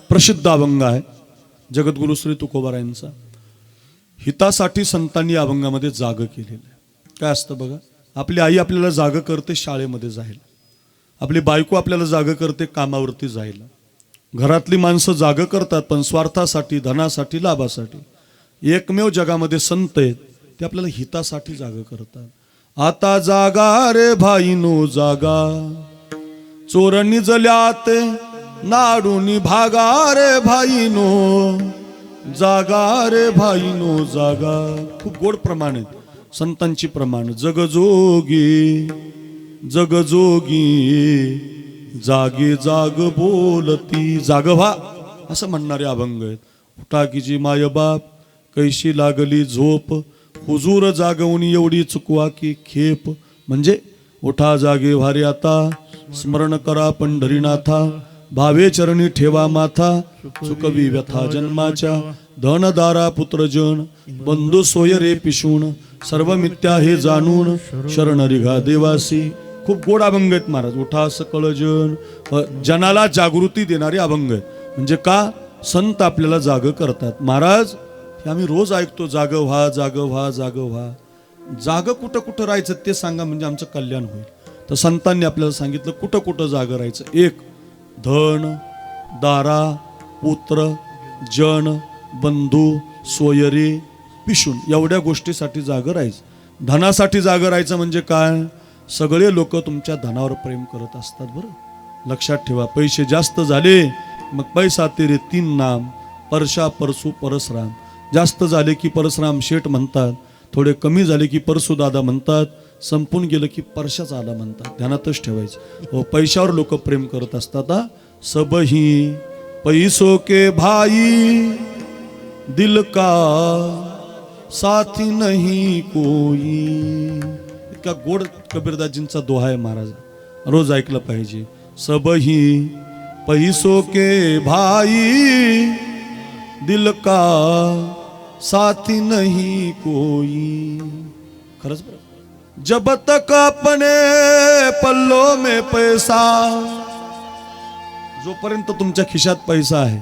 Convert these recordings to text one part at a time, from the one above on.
प्रसिद्ध अभंग आहे जगद्गुरु श्री तुकोबारायांचा. हितासाठी संतांनी या अभंगामध्ये जाग केलेलं आहे. काय असतं बघा, आपली आई आपल्याला जाग करते शाळेमध्ये जायला, आपली बायको आपल्याला जाग करते कामावरती जायला, घरातली माणसं जाग करतात पण स्वार्थासाठी, धनासाठी, लाभासाठी. एकमेव जगामध्ये संत आहेत ते आपल्याला हितासाठी जाग करतात. आता जागा रे भाईनो जागा, चोरणी जल्यात नाडूनी भागा रे भाईनो, जागा रे भाईनो जागा. खूप गोड प्रमाण आहेत संतांची प्रमाण. जगजोगी जगजोगी जागे जाग बोलती, जाग व्हा असं म्हणणारे अभंग आहेत. उठा की जी माय बाप कैशी लागली झोप, हुजूर जागवणी एवढी चुकवा की खेप. म्हणजे उठा जागे व्हारे आता, स्मरण करा पंढरीनाथा, भावे चरणी ठेवा माथा, चुकवी व्यथा जन्माच्या, धनदारा पुत्रजन, बंधू सोय रे पिशून, सर्व मिथ्या हे जाणून, शरण रिघा देवासी. खूप गोड अभंग आहेत महाराज. उठा सकळ जन, जनाला जागृती देणारे अभंग आहेत. म्हणजे का, संत आपल्याला जाग करतात. महाराज हे आम्ही रोज ऐकतो, जाग व्हा जाग व्हा जाग व्हा. जाग कुठं कुठं राहायचं ते सांगा म्हणजे आमचं कल्याण होईल. तर संतांनी आपल्याला सांगितलं कुठं कुठं जाग राहायचं. एक, धन दारा पुत्र जन बंधू सोयरे पिशून एवढ्या गोष्टीसाठी जाग राहायचं. धनासाठी जाग राहायचं म्हणजे काय, सगळे लोक तुमच्या धनावर प्रेम करत असतात. बरं लक्षात ठेवा, पैसे जास्त झाले मग पैसा तेरे तीन नाम, परशा परसू परसराम. जास्त झाले की परसराम शेठ म्हणतात, थोडे कमी झाले की परसू दादा म्हणतात, संपून गेलं की परशाच आला म्हणतात. ध्यानातच ठेवायचं. हो, पैशावर लोक प्रेम करत असतात. सबही पैसो के भाई, दिल का साथी नहीं कोई. इतका गोड कबीरदासजींचा दोहा आहे महाराज, रोज ऐकलं पाहिजे. सबही पैसो के भाई, दिल का साथी नहीं कोई. खरंच बरं. जब तक अपने पल्लों में पैसा, जोपर्यंत तुमच्या खिशात पैसा आहे,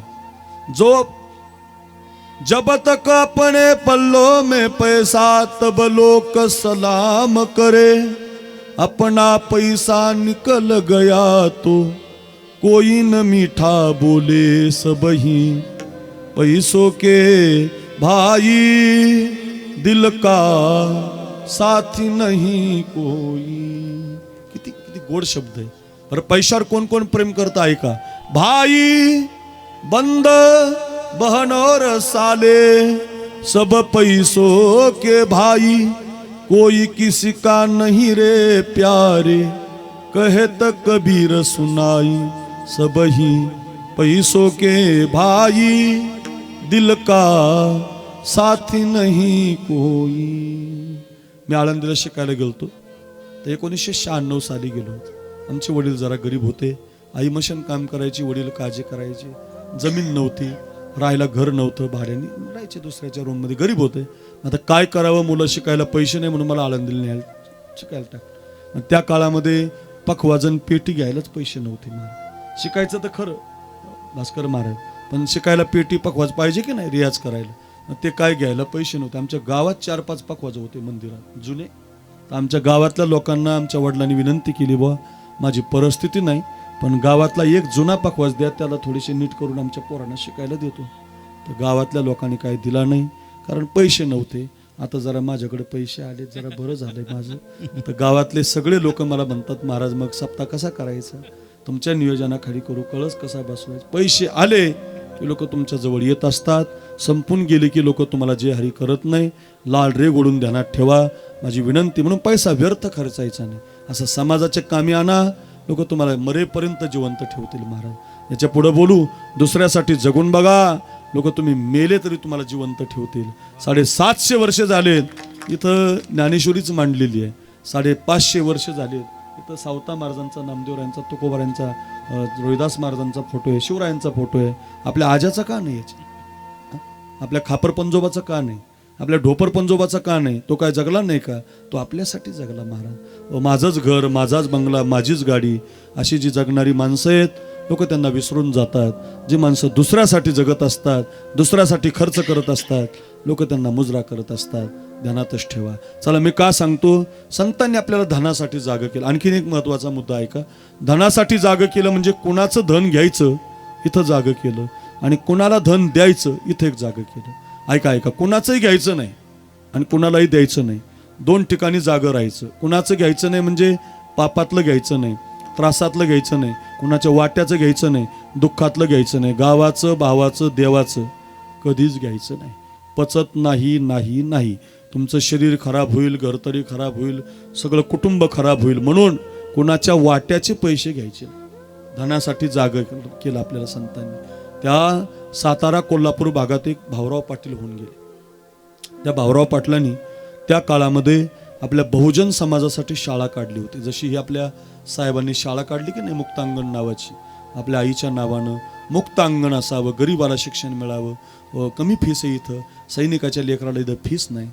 जब तक अपने पल्लों में पैसा, तब लोग सलाम करे, अपना पैसा निकल गया तो कोई न मीठा बोले. सबही पैसों के भाई, दिल का साथी नहीं कोई. किती किती गोड शब्द आहे. बरं पैशावर कोण कोण प्रेम करतं ऐका. भाई बंद बहन और साले, सब पैसों के भाई, कोई किसी का नहीं रे प्यारे, कहत कबीर सुनाई. सबही पैसों के भाई, दिल का साथी नहीं कोई. मी आळंदीला शिकायला गेलतो तर 1996 साली गेलो होतो. आमचे वडील जरा गरीब होते. आई मशन काम करायची, वडील काळजी करायचे. जमीन नव्हती, राहायला घर नव्हतं, भाड्याने राहायचे दुसऱ्याच्या रूममध्ये. गरीब होते. आता काय करावं, मुलं शिकायला पैसे नाही म्हणून मला आळंदीला न्यायला शिकायला टाकलं. त्या काळामध्ये पखवाजन पेटी घ्यायलाच पैसे नव्हते. महाराज शिकायचं तर खरं भास्कर महाराज, पण शिकायला पेटी पखवाज पाहिजे की नाही रियाज करायला. ते काय घ्यायला पैसे नव्हते. आमच्या गावात 4-5 पखवाज होते मंदिरात जुने. तर आमच्या गावातल्या लोकांना आमच्या वडिलांनी विनंती केली, बुवा माझी परिस्थिती नाही पण गावातला एक जुना पखवाज द्या, त्याला थोडेसे नीट करून आमच्या पोरांना शिकायला देतो. तर गावातल्या लोकांनी काही दिला नाही कारण पैसे नव्हते. आता जरा माझ्याकडे पैसे आले, जरा बरं झालंय माझं. तर गावातले सगळे लोक मला म्हणतात, महाराज मग सप्ताह कसा करायचा, तुमच्या नियोजनाखाली करू, कळस कसा बसवायचा. पैसे आले की लोक तुमच्या जवळ येत असतात, संपून गेले की लोक तुम्हाला जे हरी करत नाही. लाल रे गोडून ध्यानात ठेवा माझी विनंती. म्हणून पैसा व्यर्थ खर्चायचा नाही. असं समाजाच्या कामी आणा, लोक तुम्हाला मरेपर्यंत जिवंत ठेवतील. महाराज याच्या पुढे बोलू, दुसऱ्यासाठी जगून बघा, लोक तुम्ही मेले तरी तुम्हाला जिवंत ठेवतील. 750 वर्ष झालेत इथं ज्ञानेश्वरीच मांडलेली आहे. 550 वर्ष झालेत इथं सावता महाराजांचा, नामदेवरायांचा, तुकोबारायांचा, रोहिदास महाराजांचा फोटो आहे, शिवरायांचा फोटो आहे. आपल्या आजाचा का नाही याची, आपल्या खापर पंजोबाचा का नाही, आपल्या ढोपर पंजोबाचा का नाही. तो काय जगला नाही का, तो आपल्यासाठी जगला. महाराज माझंच घर, माझाच बंगला, माझीच गाडी, अशी जी जगणारी माणसं आहेत लोक त्यांना विसरून जातात. जी माणसं दुसऱ्यासाठी जगत असतात, दुसऱ्यासाठी खर्च करत असतात, लोक त्यांना मुजरा करत असतात. ध्यानातच ठेवा. चला मी का सांगतो, संतांनी आपल्याला धनासाठी जागं केलं. आणखीन एक महत्वाचा मुद्दा आहे का, धनासाठी जागं केलं म्हणजे कुणाचं धन घ्यायचं इथं जागं केलं, आणि कुणाला धन द्यायचं इथं एक जागं केलं. ऐका, कुणाचंही घ्यायचं नाही आणि कुणालाही द्यायचं नाही. दोन ठिकाणी जागं राहायचं. कुणाचं घ्यायचं नाही म्हणजे पापातलं घ्यायचं नाही, त्रासातलं घ्यायचं नाही, कुणाच्या वाट्याचं घ्यायचं नाही, दुःखातलं घ्यायचं नाही. गावाचं, भावाचं, देवाचं कधीच घ्यायचं नाही. पचत नाही, नाही, नाही. तुमचं शरीर खराब होईल, घर तरी खराब होईल, सगळं कुटुंब खराब होईल. म्हणून कुणाच्या वाट्याचे पैसे घ्यायचे नाही. धनासाठी जागं केलं आपल्याला संतांनी. त्या सातारा कोल्हापूर भागात एक भाऊराव पाटील होऊन गेले. त्या भाऊराव पाटलांनी त्या काळामध्ये आपल्या बहुजन समाजासाठी शाळा काढली होती. जशी ही आपल्या साहेबांनी शाळा काढली की नाही, मुक्तांगण नावाची, आपल्या आईच्या नावानं मुक्तांगण असावं, गरिबाला शिक्षण मिळावं, कमी फीस आहे इथं, सैनिकाच्या लेकराला इथं फीस नाही,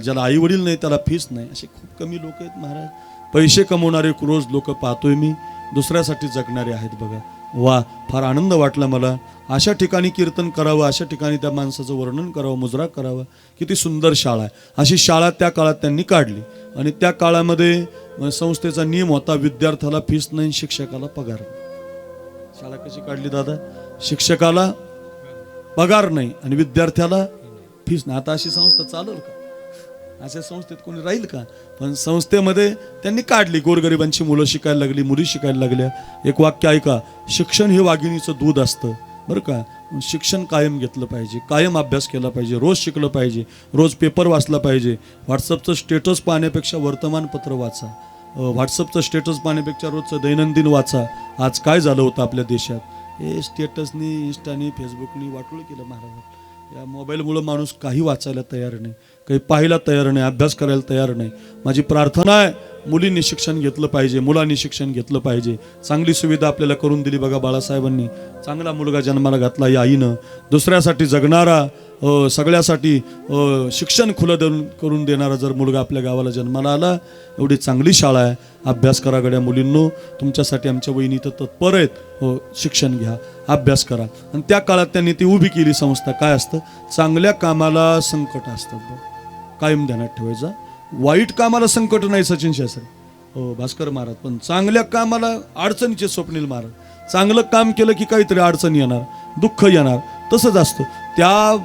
ज्याला आई वडील नाही त्याला फीस नाही, असे खूप कमी लोक आहेत महाराज. पैसे कमवणारे रोज लोक पाहतोय मी, दुसऱ्यासाठी जगणारे आहेत बघा. वा, फार आनंद वाटला मला. अशा ठिकाणी कीर्तन करावं, अशा ठिकाणी त्या माणसाचं वर्णन करावं, मुजरा करावा. किती सुंदर शाळा आहे. अशी शाळा त्या काळात त्यांनी काढली. आणि त्या काळामध्ये संस्थेचा नियम होता, विद्यार्थ्याला फीस नाही, शिक्षकाला पगार नाही. शाळा कशी काढली दादा, शिक्षकाला पगार नाही आणि विद्यार्थ्याला फीस नाही. आता अशी संस्था चालेल का? अशा संस्थेत कोणी राहील का? पण संस्थेमध्ये त्यांनी काढली. गोरगरिबांची मुलं शिकायला लागली, मुली शिकायला लागल्या. एक वाक्य ऐका, शिक्षण हे वाघिणीचं दूध असतं बरं का. शिक्षण कायम घेतलं पाहिजे, कायम अभ्यास केला पाहिजे, रोज शिकलं पाहिजे, रोज पेपर वाचला पाहिजे. व्हॉट्सअपचं स्टेटस पाहण्यापेक्षा वर्तमानपत्र वाचा, व्हॉट्सअपचं स्टेटस पाहण्यापेक्षा रोजचं दैनंदिन वाचा. आज काय झालं होतं आपल्या देशात, हे स्टेटसनी, इंस्टानी, फेसबुकनी वाटोळं केलं महाराज. या मोबाईलमुळं माणूस काही वाचायला तयार नाही, काही पाहायला तयार नाही, अभ्यास करायला तयार नाही. माझी प्रार्थना आहे, मुलींनी शिक्षण घेतलं पाहिजे, मुलांनी शिक्षण घेतलं पाहिजे. चांगली सुविधा आपल्याला करून दिली बघा बाळासाहेबांनी. चांगला मुलगा जन्माला घातला या आईनं. दुसऱ्यासाठी जगणारा, सगळ्यासाठी शिक्षण खुलं करून देणारा जर मुलगा आपल्या गावाला जन्माला आला, एवढी चांगली शाळा आहे. अभ्यास करा गड्या मुलींनो, तुमच्यासाठी आमच्या वहिनी तर तत्पर आहेत. शिक्षण घ्या, अभ्यास करा. आणि त्या काळात त्यांनी ती उभी केली संस्था. काय असतं, चांगल्या कामाला संकट असतात, कायम ध्यानात ठेवायचा. वाईट कामाला संकट नाही सचिन शास्त्री, भास्कर महाराज, पण चांगल्या कामाला अडचणीचे स्वप्नील महाराज. चांगलं काम केलं की काहीतरी अडचण येणार, दुःख येणार, तसंच असतं. त्या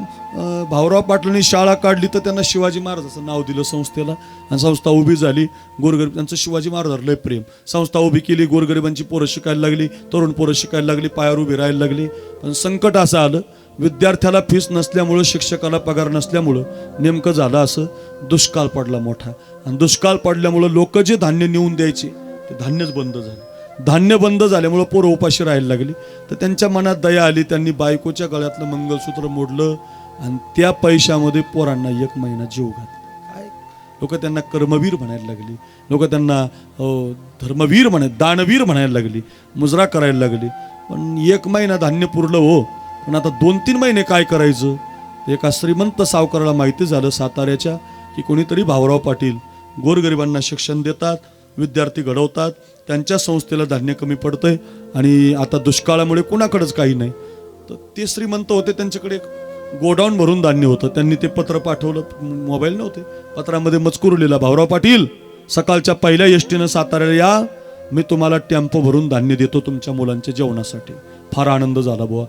भाऊराव पाटलांनी शाळा काढली तर त्यांना शिवाजी महाराजाचं नाव दिलं संस्थेला. आणि संस्था उभी झाली. गोरगरीब, त्यांचं शिवाजी महाराजांवर लय प्रेम. संस्था उभी केली, गोरगरिबांची पोरं शिकायला लागली, तरुण पोरं शिकायला लागली, पायावर उभी राहायला लागली. पण संकट असं आलं, विद्यार्थ्याला फीस नसल्यामुळं, शिक्षकाला पगार नसल्यामुळं नेमकं झालं असं, दुष्काळ पडला मोठा. आणि दुष्काळ पडल्यामुळं लोक जे धान्य नेऊन द्यायचे ते धान्यच बंद झालं. धान्य बंद झाल्यामुळं पोरं उपाशी राहायला लागली. तर त्यांच्या मनात दया आली, त्यांनी बायकोच्या गळ्यातलं मंगळसूत्र मोडलं आणि त्या पैशामध्ये पोरांना 1 महिना जीव घातला. काय लोक त्यांना कर्मवीर म्हणायला लागली, लोक त्यांना धर्मवीर दानवीर म्हणायला लागली, मुजरा करायला लागली. पण 1 महिना धान्य पुरलं हो, पण आता 2-3 महिने काय करायचं. एका श्रीमंत सावकाराला माहिती झालं साताऱ्याच्या, की कोणीतरी भाऊराव पाटील गोरगरिबांना शिक्षण देतात, विद्यार्थी घडवतात, त्यांच्या संस्थेला धान्य कमी पडतंय आणि आता दुष्काळामुळे कुणाकडेच काही नाही. तर ते श्रीमंत होते, त्यांच्याकडे गोडाऊन भरून धान्य होतं. त्यांनी ते पत्र पाठवलं, मोबाईल नव्हते, पत्रामध्ये मजकूर लिहिला, भाऊराव पाटील सकाळच्या पहिल्या एसटीनं साताऱ्याला या, मी तुम्हाला टेम्पो भरून धान्य देतो तुमच्या मुलांच्या जेवणासाठी. फार आनंद झाला बुवा.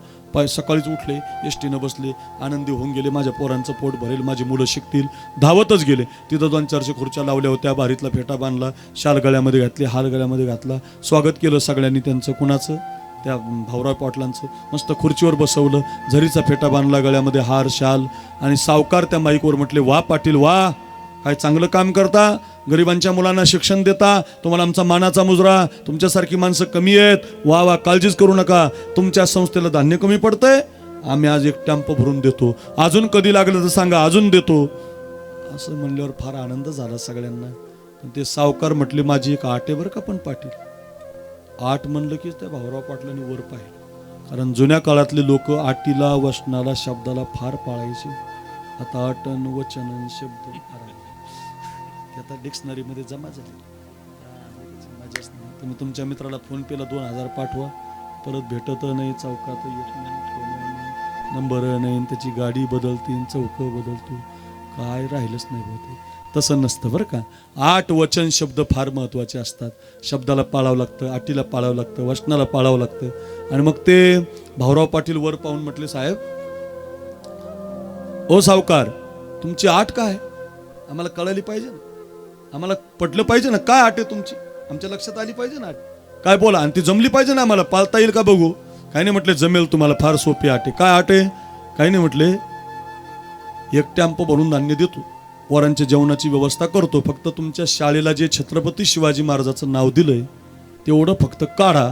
सकाळीच उठले, एसटीनं बसले, आनंदी होऊन गेले, माझ्या पोरांचं पोट भरेल, माझी मुलं शिकतील. धावतच गेले. तिथं 2-4 खुर्च्या लावल्या होत्या, बारीतला फेटा बांधला, शाल गळ्यामध्ये घातली, हार गळ्यामध्ये घातला, स्वागत केलं सगळ्यांनी त्यांचं. कुणाचं, त्या भाऊराव पाटलांचं. मस्त खुर्चीवर बसवलं, झरीचा फेटा बांधला, गळ्यामध्ये हार, शाल. आणि सावकार त्या माईकवर म्हटले, वा पाटील वा, काय चांगलं काम करता, गरिबांच्या मुलांना शिक्षण देता, तुम्हाला आमचा मानाचा मुजरा. तुमच्यासारखी माणसं कमी आहेत, वा वा, काळजीच करू नका. तुमच्या संस्थेला धान्य कमी पडतंय, आम्ही आज 1 टेम्पो भरून देतो, अजून कधी लागलं तर सांगा, अजून देतो. असं म्हणल्यावर फार आनंद झाला सगळ्यांना. पण ते सावकार म्हटले, माझी एक आट आहे बरं का पण पाटील. 8 म्हणलं की त्या भाऊराव पाटलांनी वर पाहिलं. कारण जुन्या काळातले लोक आटीला, वचनाला, शब्दाला फार पाळायचे. आता आटन, वचन, शब्द आता डिक्शनरीमध्ये जमा झाले. तुम्ही तुमच्या मित्राला फोन पेला 2000 पाठवा, परत भेटत नाही, चौकात येत नाही, ठेवणार नाही, नंबर नाही, त्याची गाडी बदलते, चौक बदलतो, काय राहिलंच नाही बहुतेक. तसं नसतं बरं का. 8 वचन शब्द फार महत्त्वाचे असतात. शब्दाला पाळावं लागतं, अटीला पाळावं लागतं, वचनाला पाळावं लागतं. आणि मग ते भाऊराव पाटील वर पाहून म्हटले, साहेब ओ सावकार, तुमची आट काय आम्हाला कळाली पाहिजे ना, आम्हाला पटलं पाहिजे ना, काय आट आहे तुमची, आमच्या लक्षात आली पाहिजे ना, काय बोला, आणि ती जमली पाहिजे ना, आम्हाला पाळता येईल का बघू. काही नाही म्हटले, जमेल तुम्हाला, फार सोपी आट आहे. काय आट आहे. काही नाही म्हटले, 1 टॅम्पो भरून धान्य देतो, पोरांच्या जेवणाची व्यवस्था करतो, फक्त तुमच्या शाळेला जे छत्रपती शिवाजी महाराजाचं नाव दिलंय तेवढं फक्त काढा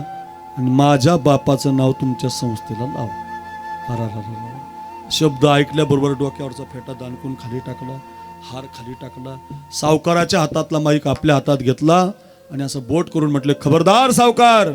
आणि माझ्या बापाचं नाव तुमच्या संस्थेला लावा. शब्द ऐकल्याबरोबर डोक्यावरचा फेटा दानकून खाली टाकला, हार खाली टाकला, सावकाराच्या हातातला माईक आपल्या हातात घेतला आणि असं बोट करून म्हटले, खबरदार सावकार,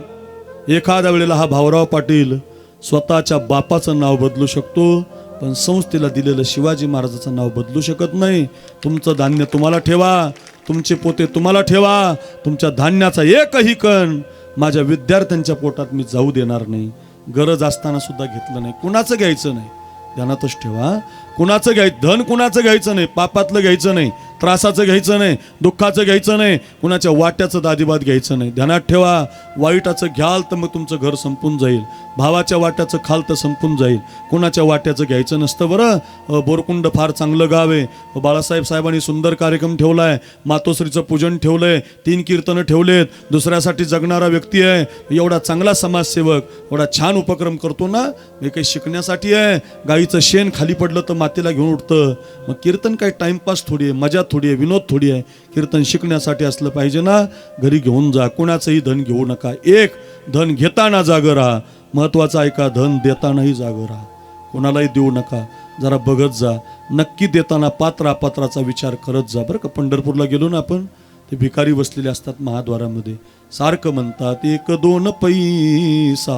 एखाद्या वेळेला हा भाऊराव पाटील स्वतःच्या बापाचं नाव बदलू शकतो, पण संस्थेला दिलेलं शिवाजी महाराजाचं नाव बदलू शकत नाही. तुमचं धान्य तुम्हाला ठेवा, तुमचे पोते तुम्हाला ठेवा, तुमच्या धान्याचा एकही कण माझ्या विद्यार्थ्यांच्या पोटात मी जाऊ देणार नाही. गरज असताना सुद्धा घेतलं नाही. कुणाचं घ्यायचं नाही, ध्यानातच ठेवा. कुणाचं घ्यायचं, धन कुणाचं घ्यायचं नाही, पापातलं घ्यायचं नाही, त्रासाचं घ्यायचं नाही, दुःखाचं घ्यायचं नाही, कुणाच्या वाट्याचं दादीबाद घ्यायचं नाही. ध्यानात ठेवा, वाईटाचं घ्याल तर मग तुमचं घर संपून जाईल, भावाच्या वाट्याचं खाल तर संपून जाईल, कुणाच्या वाट्याचं घ्यायचं नसतं. बरं, बोरकुंड फार चांगलं गाव आहे, बाळासाहेब साहेबांनी सुंदर कार्यक्रम ठेवलाय, मातोश्रीचं पूजन ठेवलंय, 3 कीर्तनं ठेवलेत, दुसऱ्यासाठी जगणारा व्यक्ती आहे, एवढा चांगला समाजसेवक, एवढा छान उपक्रम करतो ना, हे काही शिकण्यासाठी आहे. गाईचं शेण खाली पडलं तर मातीला घेऊन उठतं. मग कीर्तन काही टाइमपास थोडी आहे, मजा थोडी आहे, विनोद थोडी आहे. कीर्तन शिकण्यासाठी असलं पाहिजे ना. घरी घेऊन जा, कुणाचंही धन घेऊ नका. एक, धन घेताना जागं राहा, महत्वाचं ऐका, धन देतानाही जागं राहा, कोणालाही देऊ नका. जरा बघत जा, नक्की देताना पात्र अपात्राचा विचार करत जा. बरं का, पंढरपूरला गेलो ना आपण, ते भिकारी बसलेले असतात महाद्वारामध्ये, सारखं म्हणतात, 1-2 पैसा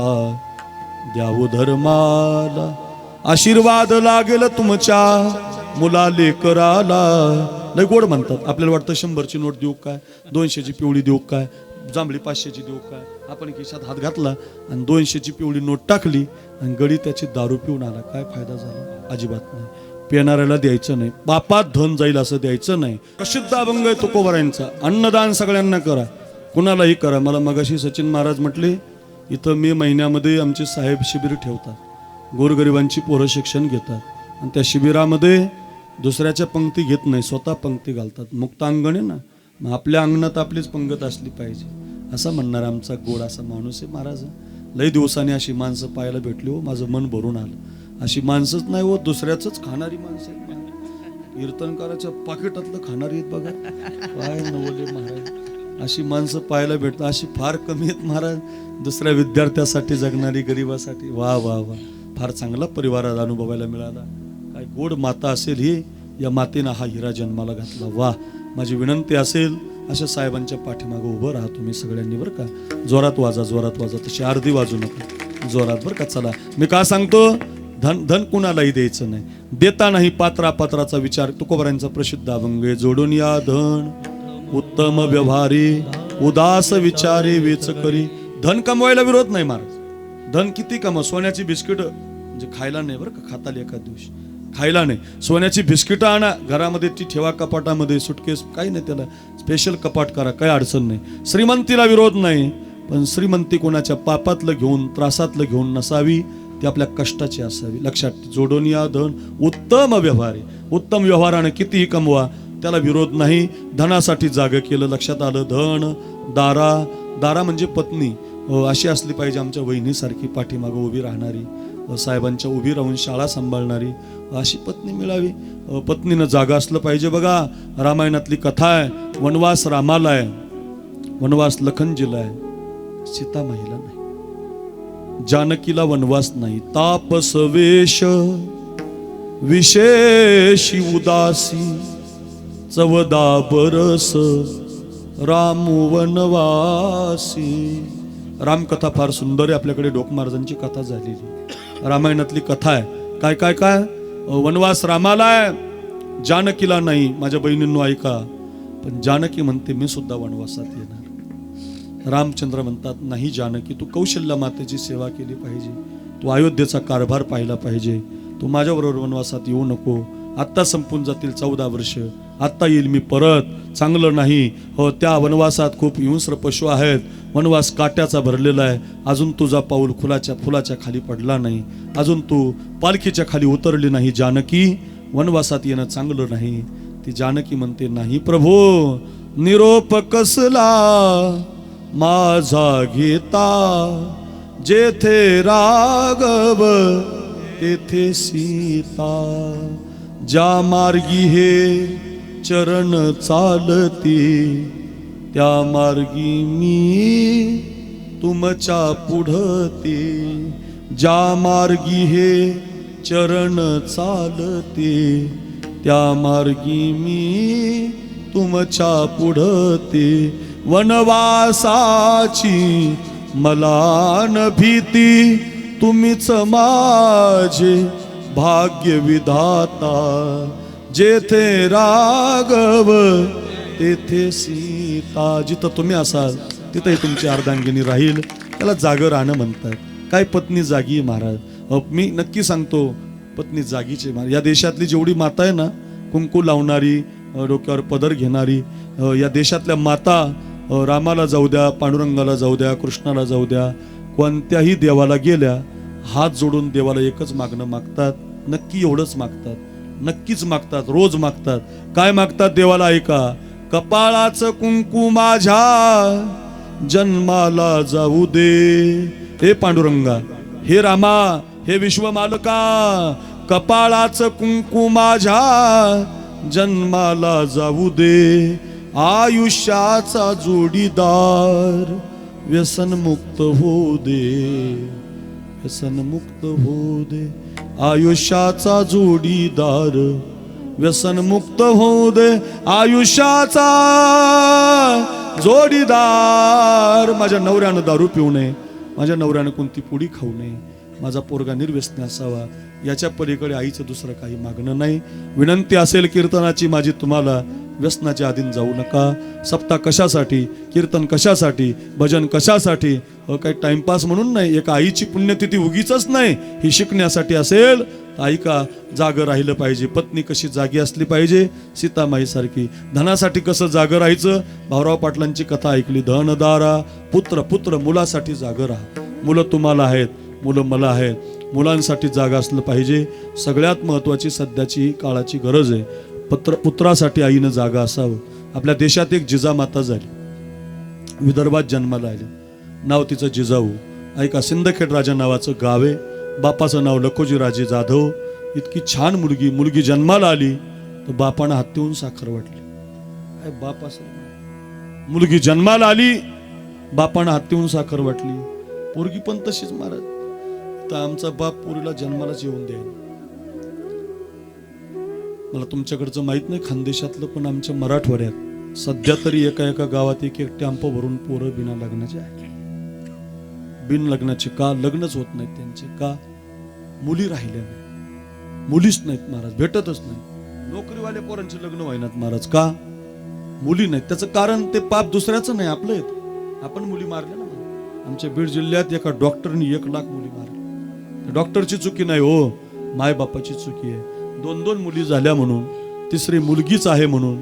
द्यावो धर्माला, आशीर्वाद लागेल तुमच्या मुला लेकराला. लय गोड म्हणतात. आपल्याला वाटतं 100ची नोट देऊ काय, 200ची पिवळी देऊ काय, जांभळी 500ची देऊ काय. आपण खिशात हात घातला आणि 200ची पिवळी नोट टाकली आणि गडी त्याची दारू पिऊन आला, काय फायदा झाला. अजिबात नाही. पिणाऱ्याला द्यायचं नाही, बापात धन जाईल असं द्यायचं नाही. प्रसिद्ध अभंग आहे तुकोबारायांचा, अन्नदान सगळ्यांना करा, कुणालाही करा. मला मगाशी सचिन महाराज म्हटले, इथं मे महिन्यामध्ये आमचे साहेब शिबिर ठेवतात, गोरगरिबांची पोरं शिक्षण घेतात, आणि त्या शिबिरामध्ये दुसऱ्याच्या पंक्ती घेत नाही, स्वतः पंक्ती घालतात. मुक्त अंगण आहे ना, मग आपल्या अंगणात आपलीच पंगत असली पाहिजे, असं म्हणणार आमचा गोड असा माणूस आहे महाराज. लई दिवसांनी अशी माणसं पाहायला भेटली हो, माझं मन भरून आलं. अशी माणसंच नाही हो, दुसऱ्याच खाणारी माणसं आहेत. कीर्तनकाराच्या पाकिटातलं खाणारी आहेत बघा, काय नवले महाराज. अशी माणसं पाहायला भेटतात, अशी फार कमी आहेत महाराज. दुसऱ्या विद्यार्थ्यासाठी जगणारी, गरिबासाठी. वा वा वा, फार चांगला परिवार अनुभवायला मिळाला. काय गोड माता असेल ही, या मातेनं हा हिरा जन्माला घातला. वा, माझी विनंती असेल, अशा साहेबांच्या पाठीमागं उभं राहा तुम्ही सगळ्यांनी, बरं का. जोरात वाजा, जोरात वाजा, तशी अर्धी वाजू नका, जोरात, बरं का. चला, मी का सांगतो, धन कुणालाही द्यायचं नाही, देतानाही पात्रा पात्राचा विचार. तुकोबारायांचा प्रसिद्ध अभंग आहे, जोडून या धन उत्तम व्यवहारी, उदास विचारी वेच करी. धन कमवायला विरोध नाही महाराज, धन किती कमवा. सोन्याची बिस्किट म्हणजे खायला नाही बरं का, खाताल एखाद दिवशी, खायला नाही. सोन्याची बिस्किटं आणा घरामध्ये, ती ठेवा कपाटामध्ये, सुटकेस, काही नाही, त्याला स्पेशल कपाट करा, काही अडचण नाही. श्रीमंतीला विरोध नाही, पण श्रीमंती कोणाच्या पापातलं घेऊन, त्रासातलं घेऊन नसावी, ती आपल्या कष्टाची असावी. लक्षात. जोडून या धन उत्तम व्यवहारी, उत्तम व्यवहाराने कितीही कमवा, त्याला विरोध नाही. धनासाठी जागं केलं, लक्षात आलं. धन, दारा, दारा म्हणजे पत्नी अशी असली पाहिजे, आमच्या वहिनीसारखी पाठीमागं उभी राहणारी, साहेबांच्या उभी राहून शाळा सांभाळणारी अशी पत्नी मिळावी. पत्नीनं जागा असलं पाहिजे. बघा, रामायणातली कथा आहे, वनवास रामाला आहे, वनवास लखनजीला आहे, सीतामाईला नाही, जानकीला वनवास नाही. तापस वेश विशेषी उदासी, चवदा बरस राम वनवासी. रामकथा फार सुंदर आहे, आपल्याकडे डोक महाराजांची कथा झालेली, रामायणातली कथा आहे. काय काय काय, वनवास रामाला आहे, जानकीला नाही. माझ्या बहिणींनो ऐका, पण जानकी म्हणते मी सुद्धा वनवासात येणार. रामचंद्र म्हणतात, नाही जानकी, तू कौशल्या मातेची सेवा केली पाहिजे, तू अयोध्येचा कारभार पाहिला पाहिजे, तू माझ्याबरोबर वनवासात येऊ नको, आत्ता संपून जातील 14 वर्ष, आत्ता येईल मी परत, चांगलं नाही. हो, त्या वनवासात खूप हिंस्र पशु आहेत, वनवास काट्याचा भरलेला आहे, अजून तुझा पाऊल फुलाच्या खाली पडला नाही, अजून तू पालखीच्या खाली उतरली नाही जानकी, वनवासात येणं चांगलं नाही. ती जानकी म्हणते, नाही प्रभो, निरोप कसला माझा घेता, जेथे राघव तेथे सीता, ज्या मार्गी हे चरण चालती, त्या मार्गी मी तुमच्या पुढते, ज्या मार्गी हे चरण चालते, त्या मार्गी मी तुमच्या पुढते, वनवासाची मला न भीती, तुम्हीच माझे भाग्य विधाता, जेथे राघव तेथे सीता. जिथं तुम्ही असाल तिथंही तुमची अर्धांगिनी राहील, त्याला जागं राहणं म्हणतात. काय पत्नी जागी महाराज, मी नक्की सांगतो, पत्नी जागीचे महाराज. या देशातली जेवढी माता आहे ना, कुंकू लावणारी, डोक्यावर पदर घेणारी, या देशातल्या माता, रामाला जाऊ द्या, पांडुरंगाला जाऊ द्या, कृष्णाला जाऊ द्या, कोणत्याही देवाला गेल्या, हात जोडून देवाला एकच मागणं मागतात, नक्की एवढंच मागतात, नक्कीच मागतात, रोज मागतात. काय मागतात देवाला ऐका, कपाळाचं कुंकू माझ्या जन्माला जाऊ दे, हे पांडुरंगा, हे रामा, हे विश्वमालका, कपाळाचं कुंकू माझ्या जन्माला जाऊ दे, आयुष्याचा जोडीदार व्यसनमुक्त होऊ दे, व्यसनमुक्त होऊ दे, आयुष्याचा जोडीदार व्यसनमुक्त होऊ दे, आयुष्याचा जोडीदार. माझ्या नवऱ्यानं दारू पिऊ नये, माझ्या नवऱ्यानं कोणती पुडी खाऊ नये, माझा पोरगा निर्व्यसनी असावा, याच्या पलीकडे आईचं दुसरं काही मागणं नाही. विनंती असेल कीर्तनाची माझी तुम्हाला, व्यसनाच्या अधीन जाऊ नका. सप्ताह कशासाठी, कीर्तन कशासाठी, भजन कशासाठी, काही टाइमपास म्हणून नाही, एका आईची पुण्यतिथी उगीच नाही, ही शिकण्यासाठी असेल तर ऐका, जागं राहिलं पाहिजे. पत्नी कशी जागी असली पाहिजे, सीतामाई सारखी. धनासाठी कसं जागं राहायचं, भाऊराव पाटलांची कथा ऐकली, धनदारा पुत्र पुत्र, मुलासाठी जागं राहा. मुलं तुम्हाला आहेत, मुलं मला आहेत, मुलांसाठी जागा असलं पाहिजे. सगळ्यात महत्वाची सध्याची काळाची गरज आहे, पुत्रासाठी आईनं जागा असावं. आपल्या देशात एक जिजामाता झाली, विदर्भात जन्माला आली, नाव तिचं जिजाऊ. ऐका, सिंदखेड राजा नावाचं गाव आहे, बापाचं नाव लखोजीराजे जाधव. इतकी छान मुलगी जन्माला आली तर बापानं हात देऊन साखर वाटली. काय बाप असेल, मुलगी जन्माला आली, बापानं हात देऊन साखर वाटली. पोरगी पण तशीच महाराज, तर आमचा बाप पोरीला जन्मालाच येऊन द्यायला. मला तुमच्याकडचं माहित नाही खानदेशातलं, पण आमच्या मराठवाड्यात सध्या तरी एका गावात एक टेम्पो भरून पोरं बिना लग्नाचे आहे. बिन लग्नाचे का, लग्नच होत नाहीत त्यांचे का, मुली राहिल्या नाही, मुलीच नाहीत महाराज, भेटतच नाही. नोकरीवाले पोरांचे लग्न व्हायनात महाराज, का, मुली नाहीत. त्याचं कारण ते पाप दुसऱ्याचं नाही, आपलं येत. आपण मुली मारल्या ना. आमच्या बीड जिल्ह्यात एका डॉक्टरनी 1 लाख मुली मारल्या. डॉक्टरची चुकी नाही हो, माय बापाची चुकी आहे. 2 मुली झाल्या म्हणून, तिसरी मुलगीच आहे म्हणून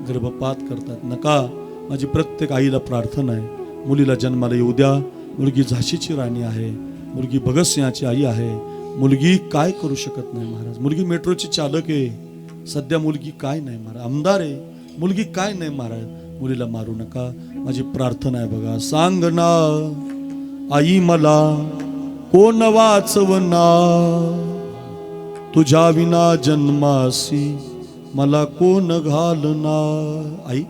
गर्भपात करतात. नका. माझी प्रत्येक आईला प्रार्थना आहे, मुलीला जन्माला येऊ द्या. मुलगी झाशीची राणी आहे, मुलगी भगतसिंहाची आई आहे. मुलगी काय करू शकत नाही महाराज, मुलगी मेट्रोची चालक आहे. सध्या मुलगी काय नाही महाराज, आमदार आहे, मुलगी काय नाही महाराज. मुलीला मारू नका, माझी प्रार्थना आहे. बघा, सांग ना आई मला कोण वाचवना, तुझ्या विना जन्मासी मला कोण घालना. आई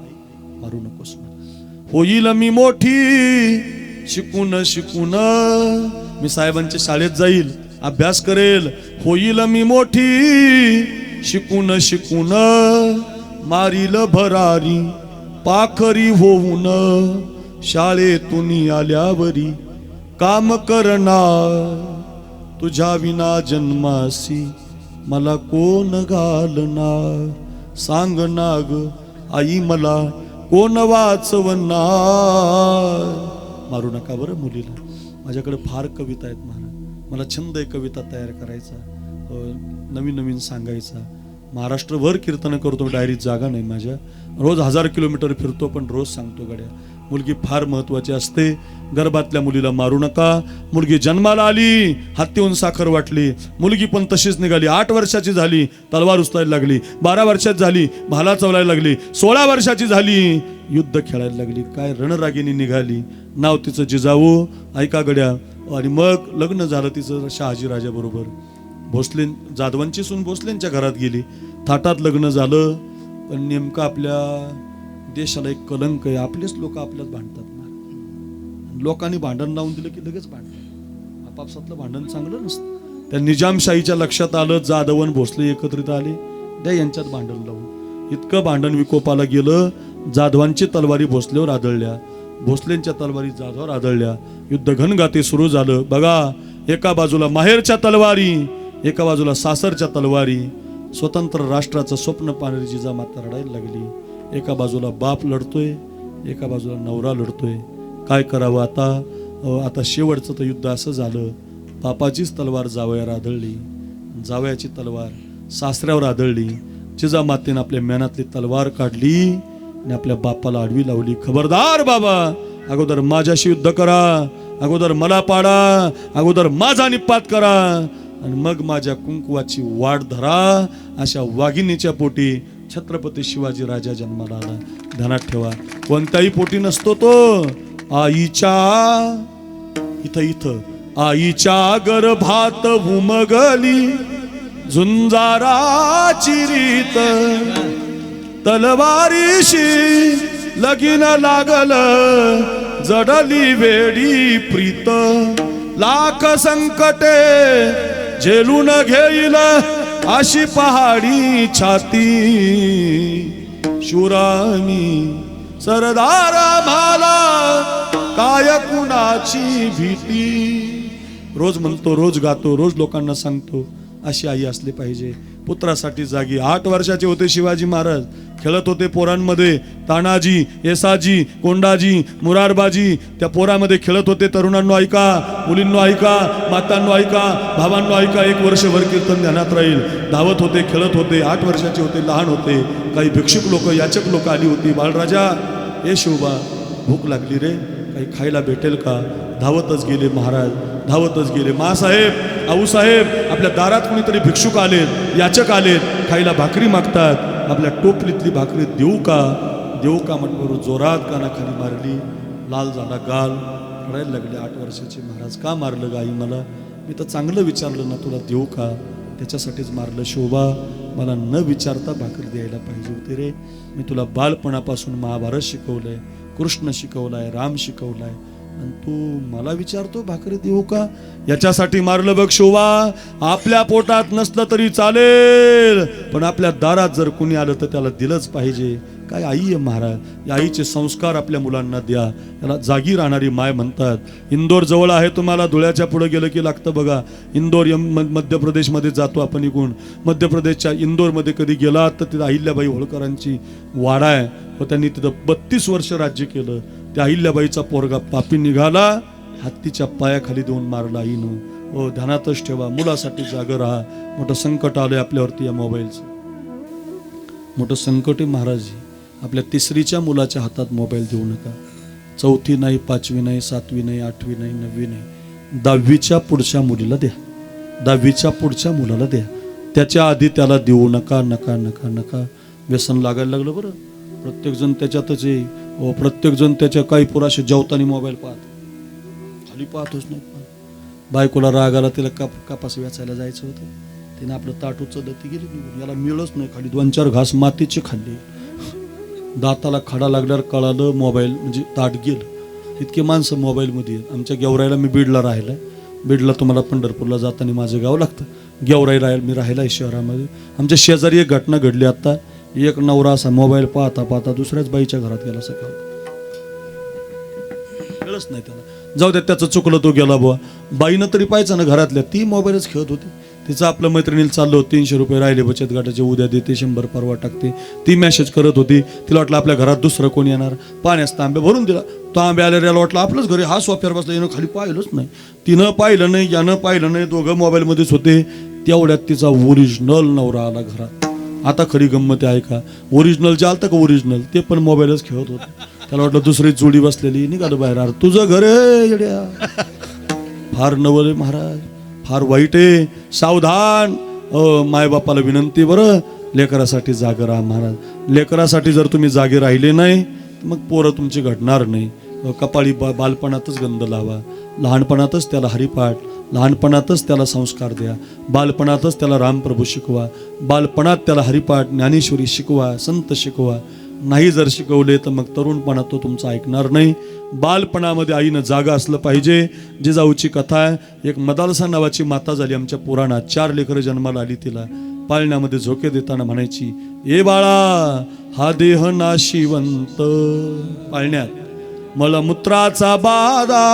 मारू नकोस, होईल मी मोठी शिकून शिकून, मी साहेबांच्या शाळेत जाईल, अभ्यास करेल. होईल मी मोठी शिकून शिकून, मारील भरारी पाखरी होऊन, शाळेतून आल्यावरी काम करणार, तुझ्या विना जन्मासी मला कोण घालणार. सांग ना ग आई मला कोण वाचवणार, मारू नका बरं मुलीला. माझ्याकडे फार कविता आहेत महाराज, मला छंद आहे कविता तयार करायचा, नवीन नवीन सांगायचा. महाराष्ट्रभर कीर्तन करतो, डायरीत जागा नाही माझ्या, रोज 1000 किलोमीटर फिरतो, पण रोज सांगतो गड्या मुलगी फार महत्वाची असते. गर्भातल्या मुलीला मारू नका. मुलगी जन्माला आली, हातीहून साखर वाटली, मुलगी पण तशीच निघाली. 8 वर्षाची झाली, तलवार उचलायला लागली. 12 वर्षाची झाली, भाला चवलायला लागली. 16 वर्षाची झाली, युद्ध खेळायला लागली. काय रणरागिणी निघाली. नाव तिचं जिजाऊ, ऐका गड्या. आणि मग लग्न झालं तिचं शहाजी राजाबरोबर. भोसले जाधवांची सून भोसलेंच्या घरात गेली, थाटात लग्न झालं. पण नेमकं आपल्या देशाला एक कलंक आहे, आपलेच लोक आपल्यात भांडतात ना. लोकांनी भांडण लावून दिलं की लगेच भांडतात. आपापसातलं भांडण चांगलं नसतं. त्या निजामशाहीच्या लक्षात आलं, जाधव आणि भोसले एकत्रित आले, द्या यांच्यात भांडण लावून. इतकं भांडण विकोपाला गेलं. जाधवांची तलवारी भोसलेवर आदळल्या, भोसलेंच्या तलवारी जाधवावर आदळल्या. युद्ध घनघाती सुरू झालं. बघा, एका बाजूला माहेरच्या तलवारी, एका बाजूला सासरच्या तलवारी. स्वतंत्र राष्ट्राचं स्वप्न पाहणारी जिजामाता रडायला लागली. एका बाजूला बाप लढतोय, एका बाजूला नवरा लढतोय. काय करावं आता? आता शेवटचं तर युद्ध असं झालं, बापाचीच तलवार जावयावर आदळली, जावयाची तलवार सासऱ्यावर आदळली. जिजामातेनं आपल्या मेनातली तलवार काढली आणि आपल्या बापाला आडवी लावली. खबरदार बाबा, अगोदर माझ्याशी युद्ध करा, अगोदर मला पाडा, अगोदर माझा निपात करा, आणि मग माझ्या कुंकवाची वाट धरा. अशा वाघिणीच्या पोटी छत्रपती शिवाजी राजा जन्माला आला. ध्यानात ठेवा, कोणत्याही पोटी नसतो तो. आईच्या इथं आईच्या गर्भात उमगली झुंजाराची रीत, तलवारीशी लगीन लागल जडली वेडी प्रीत. लाख संकटे झेलून घेईल अशी पहाडी छाती, शूरानी सरदार भाला काय कुणाची भीती. रोज म्हणतो, रोज गातो, रोज लोकांना सांगतो, अशी आई असली पाहिजे. पुत्रासाठी जागी. 8 वर्षाचे होते शिवाजी महाराज, खेळत होते पोरांमध्ये. तानाजी, येसाजी, कोंडाजी, मुरारबाजी त्या पोरामध्ये खेळत होते. तरुणांनो ऐका, मुलींनो ऐका, मातांनो ऐका, भावांनो ऐका. 1 वर्षभर कीर्तन ध्यानात राहील. धावत होते, खेळत होते. 8 वर्षाचे होते, लहान होते. काही भिक्षुक लोक, याचक लोक आली होती. बाळराजा, ए शिवबा, भूक लागली रे, काही खायला भेटेल का? धावतच गेले महाराज, धावतच गेले. मासाहेब, आऊसाहेब, आपल्या दारात कोणीतरी भिक्षुक आलेत, याचक आलेत, खायला भाकरी मागतात. आपल्या टोपलीतली भाकरी देऊ का, देऊ का म्हटल्यावर जोरात कानाखाली मारली. लाल झाला गाल, रडायला लागले. 8 वर्षाचे महाराज, का मारलं गाई मला? मी तर चांगलं विचारलं ना, तुला देऊ का? त्याच्यासाठीच मारलं. शोभा, मला न विचारता भाकरी द्यायला पाहिजे होती रे. मी तुला बालपणापासून महाभारत शिकवलंय, कृष्ण शिकवलाय, राम शिकवलाय, आणि तू मला विचारतो भाकरी देऊ का? याच्यासाठी मारलं बघ शोभा. आपल्या पोटात नसलं तरी चालेल, पण आपल्या दारात जर कुणी आलं तर त्याला दिलंच पाहिजे. काय आई आहे महाराज. या आईचे संस्कार आपल्या मुलांना द्या. त्याला जागी राहणारी माय म्हणतात. इंदोर जवळ आहे तुम्हाला, धुळ्याच्या पुढे गेलं की लागतं बघा. इंदोर मध्य प्रदेशमध्ये जातो आपण इकडून. मध्य प्रदेशच्या इंदोरमध्ये कधी गेला तर तिथं अहिल्याबाई होळकरांची वाडा आहे, व त्यांनी तिथं 32 वर्ष राज्य केलं. त्या अहिल्याबाईचा पोरगा पापी निघाला, हत्तीच्या पायाखाली देऊन मारला आईनं. हो, ध्यानातच ठेवा, मुलासाठी जागं राहा. मोठं संकट आलंय आपल्यावरती या मोबाईलचं, मोठं संकट आहे महाराज. आपल्या 3रीच्या मुलाच्या हातात मोबाईल देऊ नका. 4थी नाही, 5वी नाही, 7वी नाही, 8वी नाही, 9वी नाही, 10वीच्या पुढच्या मुलीला द्या, 10वीच्या पुढच्या मुलाला द्या. त्याच्या आधी त्याला देऊ नका, नका नका नका. व्यसन लागायला लागलं बरं. प्रत्येकजण त्याच्यातच आहे. हो, प्रत्येकजण त्याच्या काही पुराशे जेवताना मोबाईल पाहत, खाली पाहतोच नाही. बायकोला राग आला, तिला कापास वेचायला जायचं होतं, तिने आपलं ताट उचललं, ती गेली निघून. याला मिळच नाही. खाली 2-4 घास मातीचे खाल्ले. दाताला खडा लागल्यावर कळालं मोबाईल म्हणजे ताट गेलं. इतके माणसं मोबाईलमध्ये आहेत. आमच्या गेवराईला, मी बीडला राहिला, बीडला तुम्हाला पंढरपूरला जाताना माझं गाव लागतं. गेवराई मी राहिला आहे शहरामध्ये. आमच्या शेजारी एक घटना घडली आता. एक नवरा असा मोबाईल पाहता पाहता दुसऱ्याच बाईच्या घरात गेला. सकाळ कळच नाही त्याला. जाऊ द्या, त्याचं चुकलं, तो गेला बुवा. बाईनं तरी पाहायचं ना घरातल्या, ती मोबाईलच खेळत होती. तिचं आपलं मैत्रिणीला चाललं होतं 300 रुपये राहिले बचत गटाचे, उद्या देते 100 परवा टाकते. ती मेसेज करत होती, तिला वाटलं आपल्या घरात दुसरं कोण येणार, पाण्याचा तांबे भरून दिला. तो आंबे आलेल्याला वाटलं आपलंच घरी, हा सोफ्यावर बसला, यानं खाली पाहिलंच नाही, तिनं पाहिलं नाही, यानं पाहिलं नाही, दोघं मोबाईलमध्येच होते. तेवढ्यात तिचा ओरिजिनल नवरा आला घरात. आता खरी गंमत आहे का, ओरिजिनल जे आलतं का ओरिजिनल ते पण मोबाईलच खेळत होतं. त्याला वाटलं दुसरी जोडी बसलेली, निघालं बाहेर, अरे तुझं घर आहे येड्या. फार नवल आहे महाराज, फार वाईट आहे, सावधान. मायबापाला विनंती, बरं लेकरासाठी जागे राहा महाराज. लेकरासाठी जर तुम्ही जागे राहिले नाही मग पोरं तुमची घडणार नाही. कपाळी बालपणातच गंध लावा, लहानपणातच त्याला हरिपाठ, लहानपणातच त्याला संस्कार द्या, बालपणातच त्याला रामप्रभू शिकवा, बालपणात त्याला हरिपाठ ज्ञानेश्वरी शिकवा, संत शिकवा. नाही जर शिकवले तर मग तरुणपणात तो तुमचा ऐकणार नाही. बालपणामध्ये आईनं जागा असलं पाहिजे. जिजाऊची कथा आहे, एक मदालसा नावाची माता झाली आमच्या पुराणात, 4 लेकरं जन्माला आली. तिला पाळण्यामध्ये झोके देताना म्हणायची, ए बाळा हा देह नाशिवंत, पाळण्यात मलमूत्राचा बाधा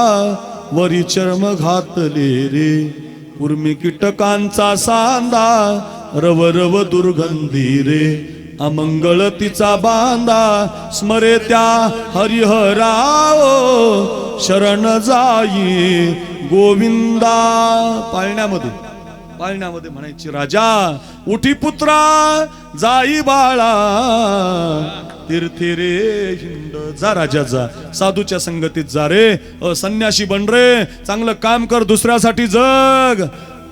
वरी चर्म घातले रे, उर्मी कीटकांचा सांदा रव रव दुर्गंधी रे, अमंगळ तिचा बांधा स्मरे त्या हरिहराओ, शरण जाई गोविंदा. पाळण्यामध्ये म्हणायची, राजा उठी पुत्रा जाई बाळा, तीर्थी रे हिंड, जा राजा जा, साधूच्या संगतीत जा रे, संन्यासी बन रे, चांगलं काम कर, दुसऱ्यासाठी जग.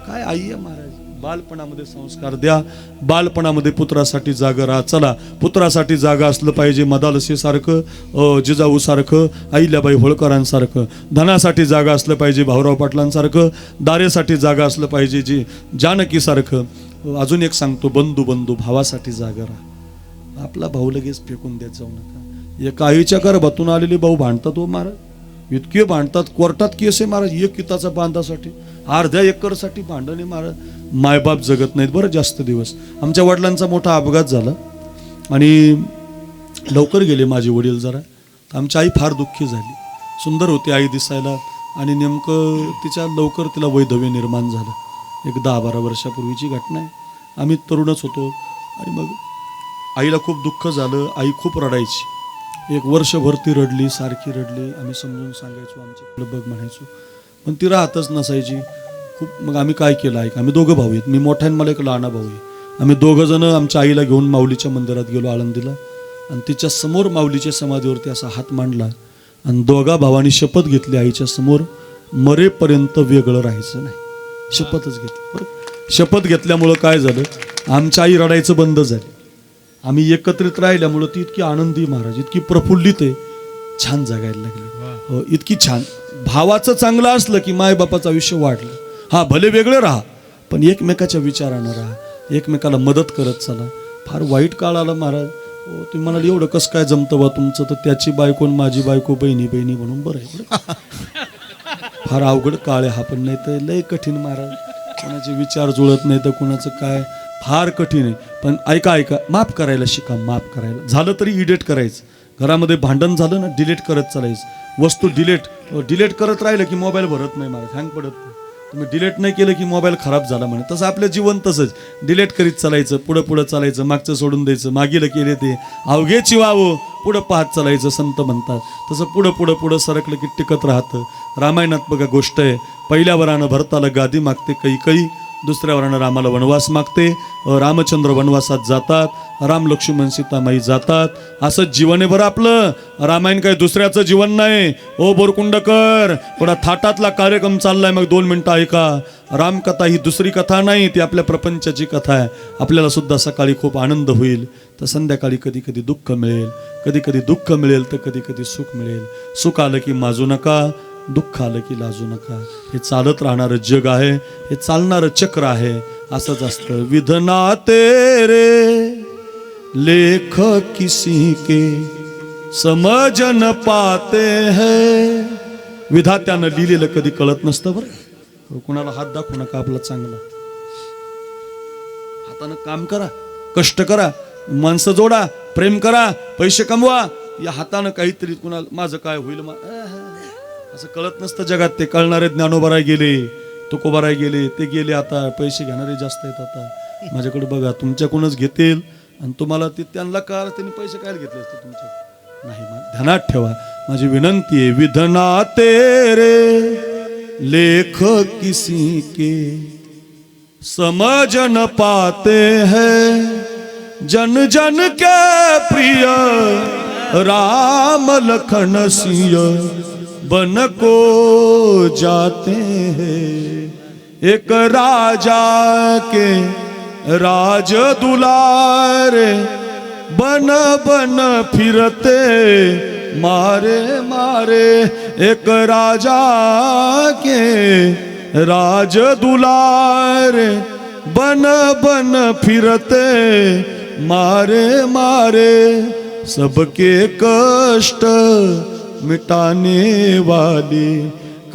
काय आई आहे महाराज. बालपणामध्ये संस्कार द्या, बालपणामध्ये पुत्रासाठी जागा राहा. चला, पुत्रासाठी जागा असलं पाहिजे. मदालसेसारखं, जिजाऊ सारखं, अहिल्याबाई होळकरांसारखं. धनासाठी जागा असलं पाहिजे भाऊराव पाटलांसारखं, दारेसाठी जागा असलं पाहिजे जी जानकीसारखं. अजून एक सांगतो, बंधू भावासाठी जागा राहा. आपला भाऊ लगेच फेकून देत जाऊ नका. एका आईच्या गर्भातून आलेले भाऊ भांडतात हो महाराज, इतके भांडतात, कोर्टात केस आहे महाराज, 1 किताचा बांधासाठी, अर्ध्या एकरसाठी भांडण आहे महाराज. मायबाप जगत नाहीत बरं जास्त दिवस. आमच्या वडिलांचा मोठा अपघात झाला आणि लवकर गेले माझे वडील जरा. आमची आई फार दुःखी झाली. सुंदर होती आई दिसायला आणि नेमकं लवकर तिला वैधव्य निर्माण झालं. एक 10-12 वर्षापूर्वीची घटना आहे. आम्ही तरुणच होतो आणि मग आईला खूप दुःख झालं. आई खूप रडायची. 1 वर्षभर ती रडली, सारखी रडली. आम्ही समजून सांगायचो, आमच्याकडे बघ म्हणायचो, पण ती राहतच नसायची खूप. मग आम्ही काय केलं आहे, आम्ही 2 भाऊ आहेत, मी मोठा आणि मला एक लहाना भाऊ आहे. आम्ही 2 जण आमच्या आईला घेऊन माऊलीच्या मंदिरात गेलो आळंदीला आणि तिच्या समोर माऊलीच्या समाधीवरती असा हात मांडला आणि 2 भावांनी शपथ घेतली आईच्या समोर, मरेपर्यंत वेगळं राहायचं नाही. शपथच घेतली. बरं, शपथ घेतल्यामुळं काय झालं, आमच्या आई रडायचं बंद झाली. आम्ही एकत्रित राहिल्यामुळं ती इतकी आनंदी महाराज, इतकी प्रफुल्लित आहे, छान जगायला लागली. इतकी छान. भावाचं चांगलं असलं की मायबापाचं आयुष्य वाढलं. हा भले वेगळं राहा पण एकमेकाच्या विचारानं राहा, एकमेकाला मदत करत चला. फार वाईट काळ आला महाराज. तुम्ही म्हणाल एवढं कसं काय जमतं बा तुमचं, तर त्याची बायको माझी बायको बहिणी म्हणून बरं आहे. फार अवघड काळ आहे हा, पण नाही तर लय कठीण महाराज. कोणाचे विचार जुळत नाही तर कोणाचं काय, फार कठीण आहे. पण ऐका, माफ करायला शिका. माफ करायला झालं तरी इडिट करायचं. घरामध्ये भांडण झालं ना, डिलीट करत चालायचं. वस्तू डिलीट करत राहिलं की मोबाईल भरत नाही महाराज, हँग पडत नाही. तुम्ही डिलीट नाही केलं की मोबाईल खराब झाला म्हणे. तसं आपलं जीवन तसंच, डिलीट करीत चालायचं, पुढं चालायचं, मागचं सोडून द्यायचं, मागील केले ते अवघेची वावो, पुढं पाहत चालायचं संत म्हणतात. तसं पुढं सरकलं की टिकत राहतं. रामायणात बघा गोष्ट आहे, पहिल्या वरानं भरताला गादी मागते कैकई, दुसऱ्या वरानं रामाला वनवास मागते. रामचंद्र वनवासात जातात, राम लक्ष्मण सीतामाई जातात. असंच जीवन आहे बरं आपलं. रामायण काय दुसऱ्याचं जीवन नाही. ओ बोरकुंडकर, थोडा थाटातला कार्यक्रम चाललाय, मग 2 मिनिटं ऐका. रामकथा ही दुसरी कथा नाही, ती आपल्या प्रपंचाची कथा आहे. आपल्याला सुद्धा सकाळी खूप आनंद होईल तर संध्याकाळी कधी दुःख मिळेल, कधी दुःख मिळेल तर कधी सुख मिळेल. सुख आलं की माजू नका, दुःख आलं की लाजू नका. हे चालत राहणारं जग आहे, हे चालणारं चक्र आहे. असंच असतं. विधना तेरे लेख किसी के समझ न पाते हैं. विधात्यानं लिहिलेलं कधी कळत नसतं बरं. कुणाला हात दाखवू नका आपला चांगला. हातानं काम करा, कष्ट करा, माणसं जोडा, प्रेम करा, पैसे कमवा. या हातानं काहीतरी कुणाला माझं काय होईल असं कळत नसतं जगात. ते कळणारे ज्ञानोबराय गेले, तुकोबाराय गेले, ते गेले, आता पैसे घेणारे जास्त आहेत. आता माझ्याकडे बघा, तुमच्याकडूनच घेतील आणि तुम्हाला ते त्यांना कळालं त्यांनी पैसे काय घेतले असते तुमच्या नाही. ध्यानात ठेवा, माझी विनंती आहे, विधना तेरे लेख किसी के समझ न पाते हैं, जन जन के प्रिय राम लखन सिंह बन को जाते हैं, एक राजा के राज दुलारे बन बन फिरते मारे मारे, एक राजा के राज दुलारे बन बन फिरते मारे मारे, सबके कष्ट मिटाने वाले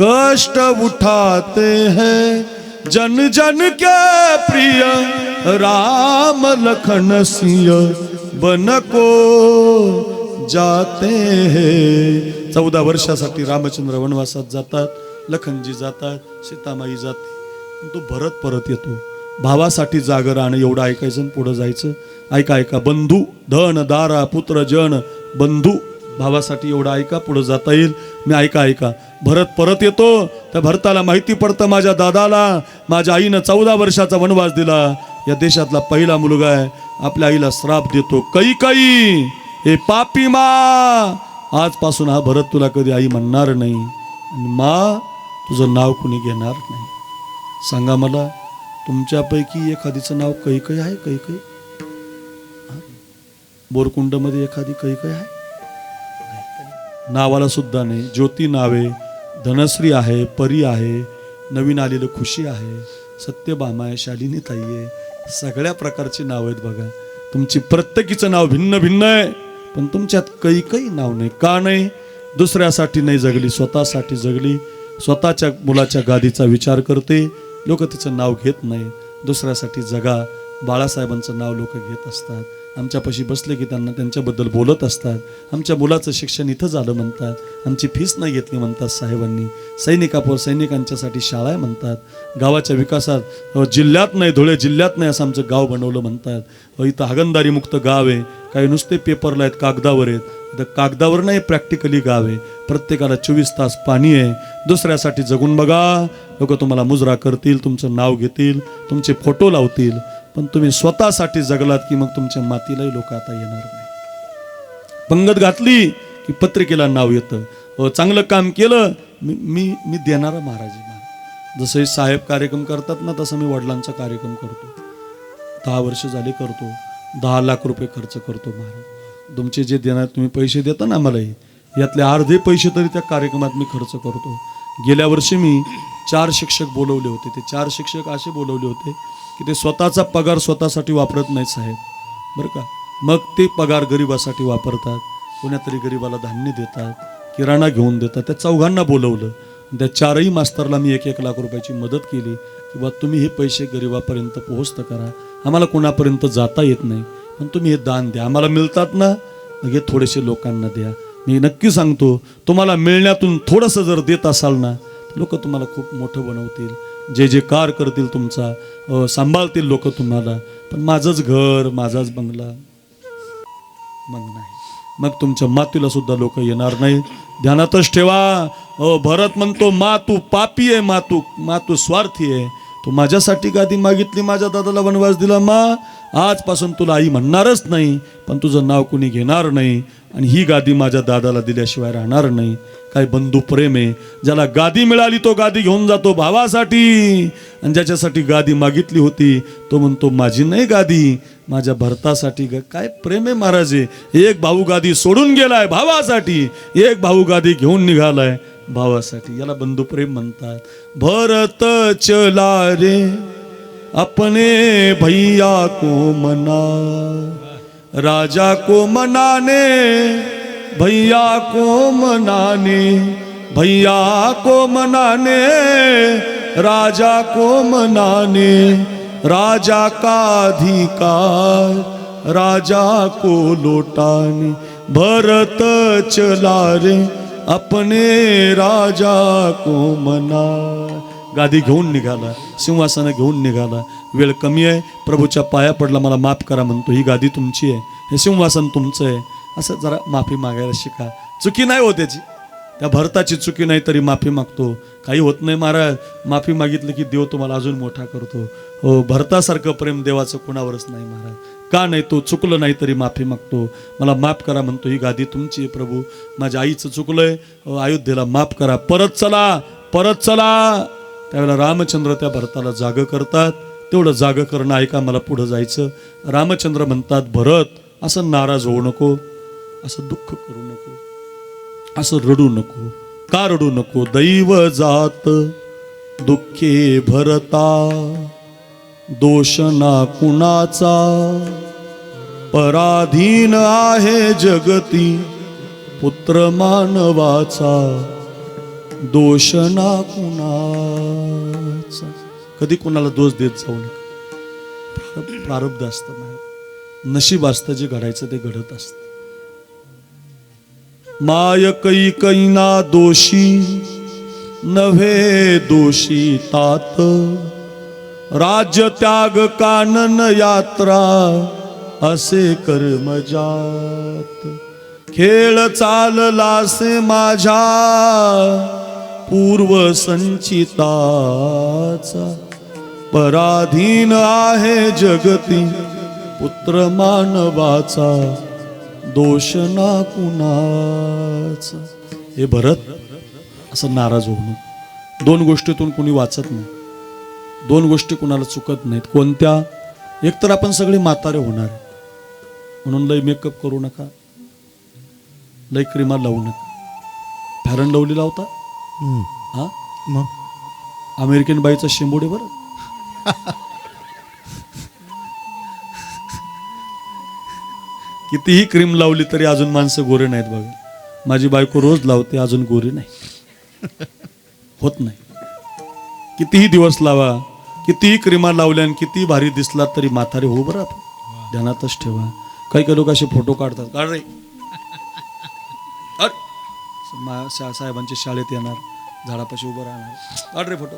कष्ट उठाते हैं, जन जन के प्रिय राम लखन सिंह बन को जाते हैं. 14 वर्षासाठी रामचंद्र वनवासात जातात, लखनजी जातात, सीतामाई जाते, तो भरत परत येतो. भावासाठी जागर राहणं एवढं ऐकायचं, पुढे जायचं. ऐका ऐका, बंधू धन दारा पुत्र जन बंधू, भावासाठी एवढं ऐका, पुढे जाता येईल. मी ऐका ऐका, भरत परत येतो. त्या भरताला माहिती पडतं, माझ्या दादाला माझ्या आईनं 14 वर्षाचा वनवास दिला, या देशातला पहिला मुलगा आहे. आपल्या आईला श्राप देतो, कैकई हे पापी मा, आजपासून हा भरत तुला कधी आई म्हणणार नाही, आणि मा तुझं नाव कुणी घेणार नाही. सांगा मला, तुमच्यापैकी एखादीचं नाव कैकई आहे? कैकई बोरकुंडमध्ये एखादी कैकई आहे? नावाला सुद्धा नाही. ज्योती नावे, धनश्री आहे, परी आहे, नवीन आलेलं खुशी आहे, सत्यभामा आहे, शालिनी ताई आहे, सगळ्या प्रकारची नाव आहेत. बघा, तुमची प्रत्येकीचं नाव भिन्न भिन्न आहे, पण तुमच्यात कैकई नाव नाही. का नाही? दुसऱ्यासाठी नाही जगली, स्वतःसाठी जगली. स्वतःच्या मुलाच्या गादीचा विचार करते, लोक तिचं नाव घेत नाही. दुसऱ्यासाठी जगा, बाळासाहेबांचं नाव लोक घेत असतात. आमच्यापाशी बसले की त्यांना त्यांच्याबद्दल बोलत असतात. आमच्या मुलाचं शिक्षण इथं झालं म्हणतात, आमची फीस नाही घेतली म्हणतात साहेबांनी. सैनिकांच्यासाठी शाळा आहे म्हणतात. गावाच्या विकासात जिल्ह्यात नाही, धुळे जिल्ह्यात नाही असं आमचं गाव बनवलं म्हणतात. इथं हागणदारी मुक्त गाव आहे. काही नुसते पेपरला आहेत, कागदावर आहेत. इथं कागदावर नाही, प्रॅक्टिकली गाव आहे. प्रत्येकाला 24 तास पाणी आहे. दुसऱ्यासाठी जगून बघा, लोक तुम्हाला मुजरा करतील, तुमचं नाव घेतील, तुमचे फोटो लावतील. पण तुम्ही स्वतःसाठी जगलात की मग तुमच्या मातीलाही लोक आता येणार नाही. पंगत घातली की पत्रिकेला नाव येतं. चांगलं काम केलं, मी देणारा महाराज आहे. जसं साहेब कार्यक्रम करतात ना, तसं मी वडिलांचा कार्यक्रम करतो. 10 वर्ष झाले करतो. 10 लाख रुपये खर्च करतो महाराज. तुमचे जे देणार तुम्ही पैसे देता ना आम्हालाही, यातले अर्धे पैसे तरी त्या कार्यक्रमात मी खर्च करतो. गेल्या वर्षी मी 4 शिक्षक बोलवले होते. ते 4 शिक्षक असे बोलवले होते की ते स्वतःचा पगार स्वतःसाठी वापरत नाहीत साहेब, बरं का. मग ते पगार गरिबासाठी वापरतात. कोणातरी गरिबाला धान्य देतात, किराणा घेऊन देतात. त्या 4घांना बोलवलं. त्या 4ही मास्तरला मी 1-1 लाख रुपयाची मदत केली की बा तुम्ही हे पैसे गरिबापर्यंत पोहोचतं करा. आम्हाला कोणापर्यंत जाता येत नाही, पण तुम्ही हे दान द्या. आम्हाला मिळतात ना, मग हे थोडेसे लोकांना द्या. मी नक्की सांगतो, तुम्हाला मिळण्यातून थोडंसं जर देत असाल ना, लोक तुम्हाला खूप मोठं बनवतील, जे जे कार करतील, तुमचा सांभाळतील लोक तुम्हाला. पण माझंच घर, माझाच बंगला मग नाही, मग तुमच्या मातीला सुद्धा लोक येणार नाही. ध्यानातच ठेवा. भरत म्हणतो, मा तू पापी आहे, मा तू स्वार्थी आहे. तू माझ्यासाठी गादी मागितली, माझ्या दादाला वनवास दिला. मा आजपासून तुला आई म्हणणारच नाही, पण तुझं नाव कुणी घेणार नाही, आणि ही गादी माझ्या दादाला दिल्याशिवाय राहणार नाही. काय बंधू प्रेम आहे. ज्याला गादी मिळाली तो गादी घेऊन जातो भावासाठी, आणि ज्याच्यासाठी गादी मागितली होती तो म्हणतो माझी नाही गादी, माझ्या भरतासाठी. काय प्रेम आहे महाराज. एक भाऊ गादी सोडून गेलाय भावासाठी, एक भाऊ गादी घेऊन निघालाय भावासाठी. याला बंधू प्रेम म्हणतात. भरत चला रे अपने भैया को मना, राजा को मनाने भैया को मनाने, भैया को मनाने राजा को मनाने, राजा का अधिकार राजा को लौटाने. भरत चला रे अपने राजा को मना. गादी घेऊन निघाला, सिंहासनं घेऊन निघाला. वेळ कमी आहे, प्रभूच्या पाया पडला, मला माफ करा म्हणतो. ही गादी तुमची आहे, हे सिंहासन तुमचं आहे. असं जरा माफी मागायला शिका. चुकी नाही हो त्याची, त्या भरताची चुकी नाही तरी माफी मागतो. काही होत नाही महाराज, माफी मागितलं की देव तुम्हाला अजून मोठा करतो. हो, भरतासारखं प्रेम देवाचं कोणावरच नाही महाराज. का नाही, तो चुकलं नाही तरी माफी मागतो. मला माफ करा म्हणतो. ही गादी तुमची आहे प्रभू, माझ्या आईचं चुकलंय, अयोध्येला माफ करा, परत चला, परत चला. त्यावेळेला रामचंद्र त्या भरताला जागं करतात. तेवढं जागं करणं ऐका, मला पुढं जायचं. रामचंद्र म्हणतात, भरत असं नाराज होऊ नको, असं दुःख करू नको, असं रडू नको. का रडू नको? दैव जात दुःखे भरता, दोष ना कुणाचा, पराधीन आहे जगती पुत्र मानवाचा, दोष ना कुणाचा. कधी कुणाला दोष देत जाऊ नका. प्रारब्ध असतं, नशीब असतं, जे घडायचं ते घडत असतं. माय कैकैना दोषी नव्हे दोषी तात, राज्य त्याग कानन यात्रा असे कर्मजात. खेळ चाललासे माझ्या पूर्व संचिताचा, पराधीन आहे जगती पुत्र मानवाचा, दोष ना कुणाचा. हे भरत असं नाराज होऊ नको. दोन गोष्टीतून कोणी वाचत नाही, दोन गोष्टी कुणाला चुकत नाहीत. कोणत्या? एक तर आपण सगळे म्हातारे होणार, म्हणून लय मेकअप करू नका, लय क्रीमा लावू नका. फॅरन लवली लावता हा, मग अमेरिकन बाईचा शेंबुडे बरं. कितीही क्रीम लावली तरी अजून माणसं गोरे नाहीत बघा. माझी बायको रोज लावते, अजून गोरी नाही, होत नाही. कितीही दिवस लावा, कितीही क्रीमा लावल्या आणि कितीही भारी दिसला तरी म्हातारे हो बरं. आपण ध्यानातच ठेवा. काही काही लोक असे फोटो काढतात, काढ रे, साहेबांच्या शाळेत येणार, झाडापाशी उभं राहणार, काढ रे फोटो,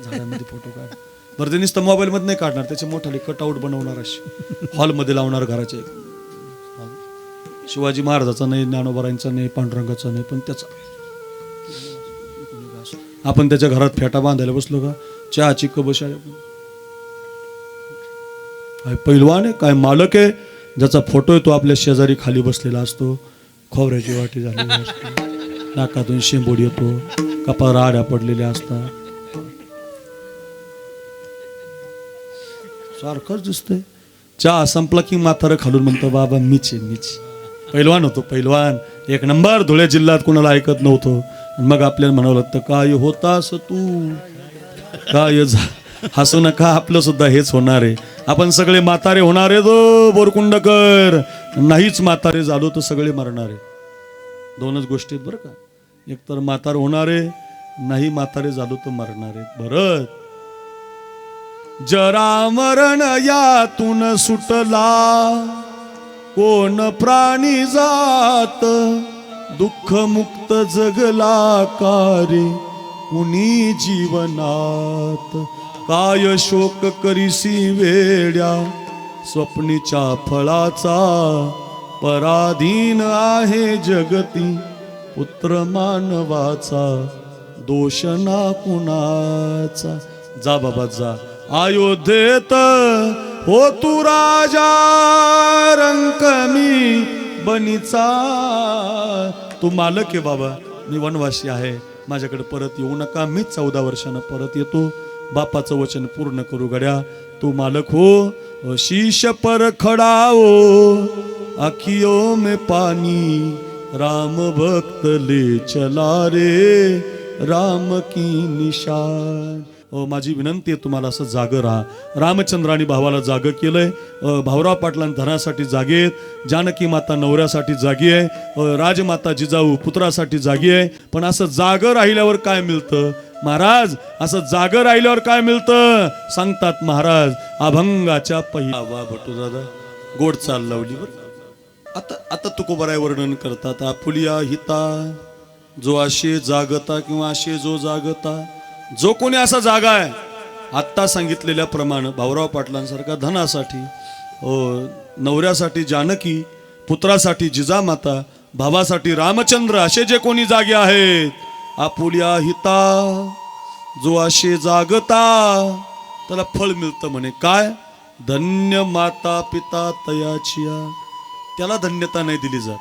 झाडामध्ये फोटो काढ. बरं, ते नुसतं मोबाईलमध्ये नाही काढणार, त्याचे मोठाले कटआउट बनवणार, असे हॉलमध्ये लावणार घराचे. शिवाजी महाराजाचा नाही, ज्ञानोबारांचा नाही, पांडुरंगाचा नाही, पण त्याचा. आपण त्याच्या घरात फेटा बांधायला बसलो का, चहाची कबशाळे, काय पैलवान आहे, काय मालक आहे, ज्याचा फोटो आहे तो आपल्या शेजारी खाली बसलेला असतो, खोबऱ्याची वाटी झालेली असते, नाकातून शेंबोड येतो, कपाळ आड्या पडलेल्या असतात, सारखंच दिसतंय. चहा संपला की म्हातारं खालून म्हणतो, बाबा मीच आहे, मीच. पैलवान होतो, पैलवान एक नंबर. धुळे जिल्ह्यात कुणाला ऐकत नव्हतो. मग आपल्याला म्हणावं लागतं, काय होतास तू, काय हसू नका, आपलं सुद्धा हेच होणार आहे. आपण सगळे म्हातारे होणार आहे. तो बोरकुंडकर, नाहीच म्हातारे झालो तर सगळे मरणार आहे. दोनच गोष्टी आहेत बरं का. एक तर म्हातारे होणारे, नाही म्हातारे झालो तर मरणार आहे. भरत जरा मरण यातून सुटला, कोण प्राणी जात, दुःख मुक्त जगला कारे कुणी जीवनात. काय शोक करीसी वेड्या स्वप्नीच्या फळाचा, पराधीन आहे जगती पुत्र मानवाचा, दोष ना कुणाचा. जा बाबा जा, अयोध्येत हो तू राजा, रंक मी बनीचा. तू मालक आहे बाबा, मी वनवासी आहे, माझ्याकडे परत येऊ नका. मी 14 वर्षानं परत येतो, बापाचं वचन पूर्ण करू गड्या. तू मालक हो, शीश पर खडा हो, आखियों में पानी, राम भक्त ले चला रे, राम की निशान. माझी विनंती आहे तुम्हाला, असं जागं राहा. रामचंद्राने भावाला जागं केलंय, भाऊराव पाटलांनी धनासाठी जागेत, जानकी माता नवऱ्यासाठी जागी आहे, राजमाता जिजाऊ पुत्रासाठी जागी आहे. पण असं जागं राहिल्यावर काय मिळतं महाराज? असं जागं राहिल्यावर काय मिळतं सांगतात महाराज. अभंगाच्या पहिला वा भटू दादा गोड चाल लावली बरं. आता तुकोबाराय वर्णन करतात. आपुलिया हिता जो आशे जागता किंवा आशे जो जागता, जो कोणी असा जागा आहे आत्ता सांगितलेल्या प्रमाणे भाऊराव पाटलांसारखा धनासाठी, नवऱ्यासाठी जानकी, पुत्रासाठी जिजामाता, भावासाठी रामचंद्र, असे जे कोणी जागे आहेत आपुल्या हिता जो असे जागता त्याला फळ मिळतं म्हणे. काय? धन्य माता पिता तयाचिया. त्याला धन्यता नाही दिली जात,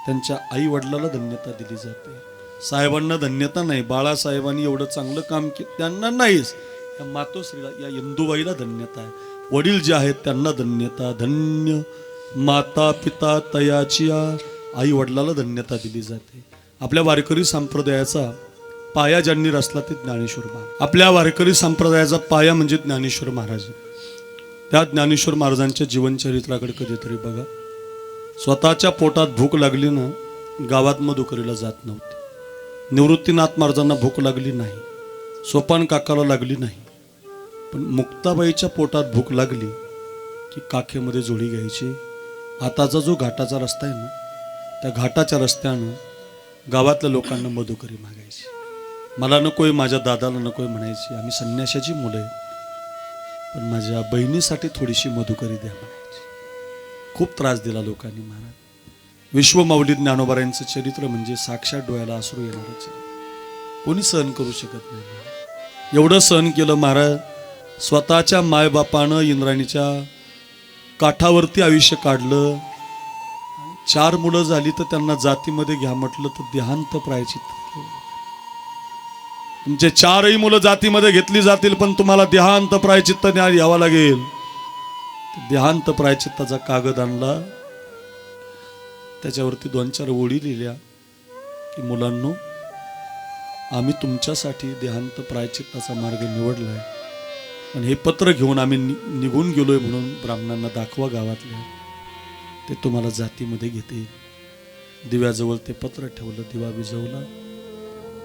त्यांच्या आई वडिलाला धन्यता दिली जाते. साहेबांना धन्यता नाही, बाळासाहेबांनी एवढं चांगलं काम केलं त्यांना नाहीच, या मातोश्रीला या इंदुबाईला धन्यता आहे. वडील जे आहेत त्यांना धन्यता. धन्य माता पिता तयाचिया, आई वडिलाला धन्यता दिली जाते. आपल्या वारकरी संप्रदायाचा पाया ज्यांनी रचला ते ज्ञानेश्वर महाराज. आपल्या वारकरी संप्रदायाचा पाया म्हणजे ज्ञानेश्वर महाराज. त्या ज्ञानेश्वर महाराजांच्या जीवनचरित्राकडे कधीतरी बघा. स्वतःच्या पोटात भूक लागली ना, गावात मधुकरीला जात नव्हते. निवृत्तीनाथ महाराजांना भूक लागली नाही, सोपान काकाला लागली नाही, पण मुक्ताबाईच्या पोटात भूक लागली की काखेमध्ये जोडी घ्यायची. आताचा जो घाटाचा रस्ता आहे ना, त्या घाटाच्या रस्त्यानं गावातल्या लोकांना मधुकरी मागायची. मला नकोय, माझ्या दादाला नकोय म्हणायची, आम्ही संन्याशाची मुलं आहेत, पण माझ्या बहिणीसाठी थोडीशी मधुकरी द्या म्हणायची. खूप त्रास दिला लोकांनी महाराज. विश्वमाऊली ज्ञानोबारायांचं चरित्र म्हणजे साक्षात डोळ्याला अश्रू येणारच. कोणी सहन करू शकत नाही. एवढं सहन केलं महाराज. स्वतःच्या मायबापानं इंद्राणीच्या काठावरती आयुष्य काढलं. 4 मुलं झाली तर त्यांना जातीमध्ये घ्या म्हटलं तर देहांत प्रायचित्त. तुमचे 4ही मुलं जातीमध्ये घेतली जातील, पण तुम्हाला देहांत प्रायचित्त न्याय यावा लागेल. देहांत प्रायचित्ताचा कागद आणला, त्याच्यावरती 2-4 ओळी लिहिल्या की मुलांनो, आम्ही तुमच्यासाठी देहांत प्रायचित्ताचा मार्ग निवडलाय, पण हे पत्र घेऊन आम्ही निघून गेलोय म्हणून ब्राह्मणांना दाखवा गावातल्या, ते तुम्हाला जातीमध्ये घेते. दिव्याजवळ ते पत्र ठेवलं, दिवा विझवला.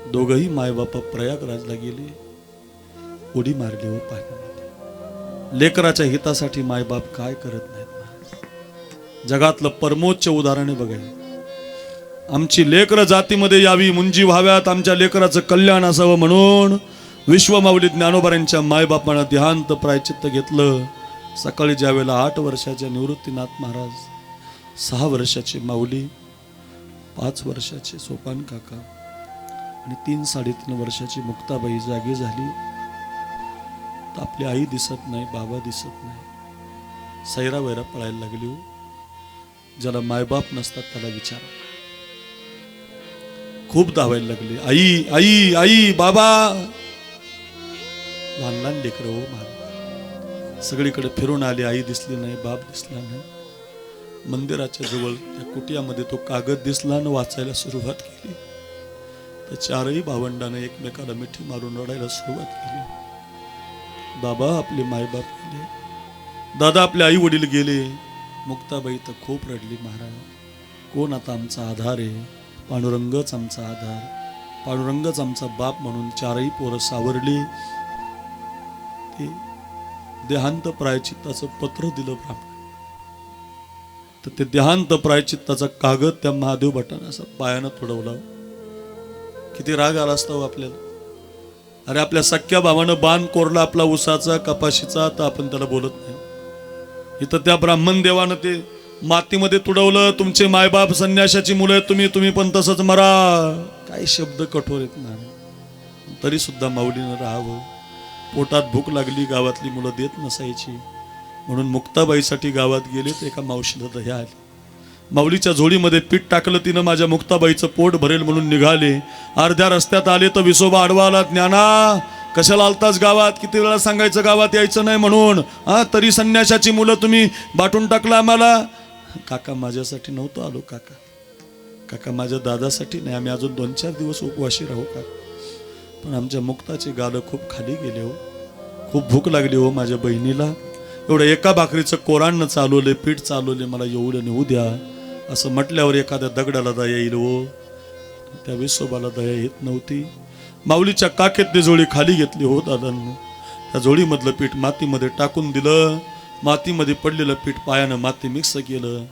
दोघंही मायबापा प्रयागराजला गेले. उडी मारली हो पाण्यामध्ये. लेकराच्या हितासाठी मायबाप काय करत नाहीत. जगातलं परमोच्च उदाहरण बघाय. आमची लेकरं जातीमध्ये यावी, मुंजी व्हाव्यात, आमच्या लेकराचं कल्याण असावं म्हणून विश्वमाऊली ज्ञानोबारांच्या मायबापानं देहांत प्रायचित्त घेतलं. सकाळी ज्यावेळेला 8 वर्षाच्या निवृत्तीनाथ महाराज, 6 वर्षाचे माऊली, 5 वर्षाचे सोपान काका आणि 3-3.5 वर्षाची मुक्ताबाई जागी झाली. तर आपली आई दिसत नाही, बाबा दिसत नाही. सैरा वैरा पळायला लागली. ज्याला मायबाप नसतात त्याला विचारा. खूप धावायला लागले. आई आई आई बाबा. लहान लहान लेकरं हो महाराज. सगळीकडे फिरून आले, आई दिसली नाही, बाप दिसला नाही. मंदिराच्या जवळ त्या कुटियामध्ये तो कागद दिसला आणि वाचायला सुरुवात केली. तर 4ही भावंडाने एकमेकाला मिठी मारून रडायला सुरुवात केली. बाबा आपले मायबाप गेले, दादा आपले आई वडील गेले. मुक्ताबाई तर खूप रडली. महाराज, कोण आता आमचा आधार आहे? पांडुरंगच आमचा आधार, पांडुरंगच आमचा बाप म्हणून 4ही पोरं सावरली. ते देहांत प्रायचित्ताचं पत्र दिलं ब्राह्मण. तर ते देहांत प्रायचित्ताचा कागद त्या महादेव भटानं असं पायानं तुडवला. किती राग आला असता आपल्याला. अरे आपल्या सख्या भावानं बाण कोरला आपला उसाचा कपाशीचा, तर आपण त्याला बोलत नाही. इथं त्या ब्राह्मण देवानं ते मातीमध्ये तुडवलं. तुमचे मायबाप संन्याशाची मुलं आहेत, तुम्ही पण तसंच मरा. काही शब्द कठोर आहेत ना, तरी सुद्धा माऊलीनं राहावं. पोटात भूक लागली, गावातली मुलं देत नसायची म्हणून मुक्ताबाईसाठी गावात गेले. तर एका मावशीला दह्या आली. माऊलीच्या झोळीमध्ये पीठ टाकलं तिनं, माझ्या मुक्ताबाईचं पोट भरेल म्हणून निघाले. अर्ध्या रस्त्यात आले तर विसोबा आडवा आला. ज्ञाना कशाला आलताच गावात? किती वेळा सांगायचं गावात यायचं नाही म्हणून, तरी संन्याशाची मुलं तुम्ही बाटून टाकलं आम्हाला. काका माझ्यासाठी नव्हतं आलो काका, काका माझ्या दादासाठी नाही, आम्ही अजून 2-4 दिवस उपवाशी राहू का. पण आमच्या मुक्ताचे गालं खूप खाली गेले हो. खूप भूक लागली हो माझ्या बहिणीला. एवढं एका भाकरीचं कोरांना चालवले, पीठ चालवले, मला एवढं नेऊ द्या असं म्हटल्यावर एखाद्या दगडाला दया येईल हो. त्या विसोबाला दया येत नव्हती. माऊलीच्या काखेतली जोडी खाली घेतली हो दादांनी. त्या जोडीमधलं पीठ मातीमध्ये टाकून दिलं. मातीमध्ये पडलेलं पीठ पायानं माती मिक्स केलं.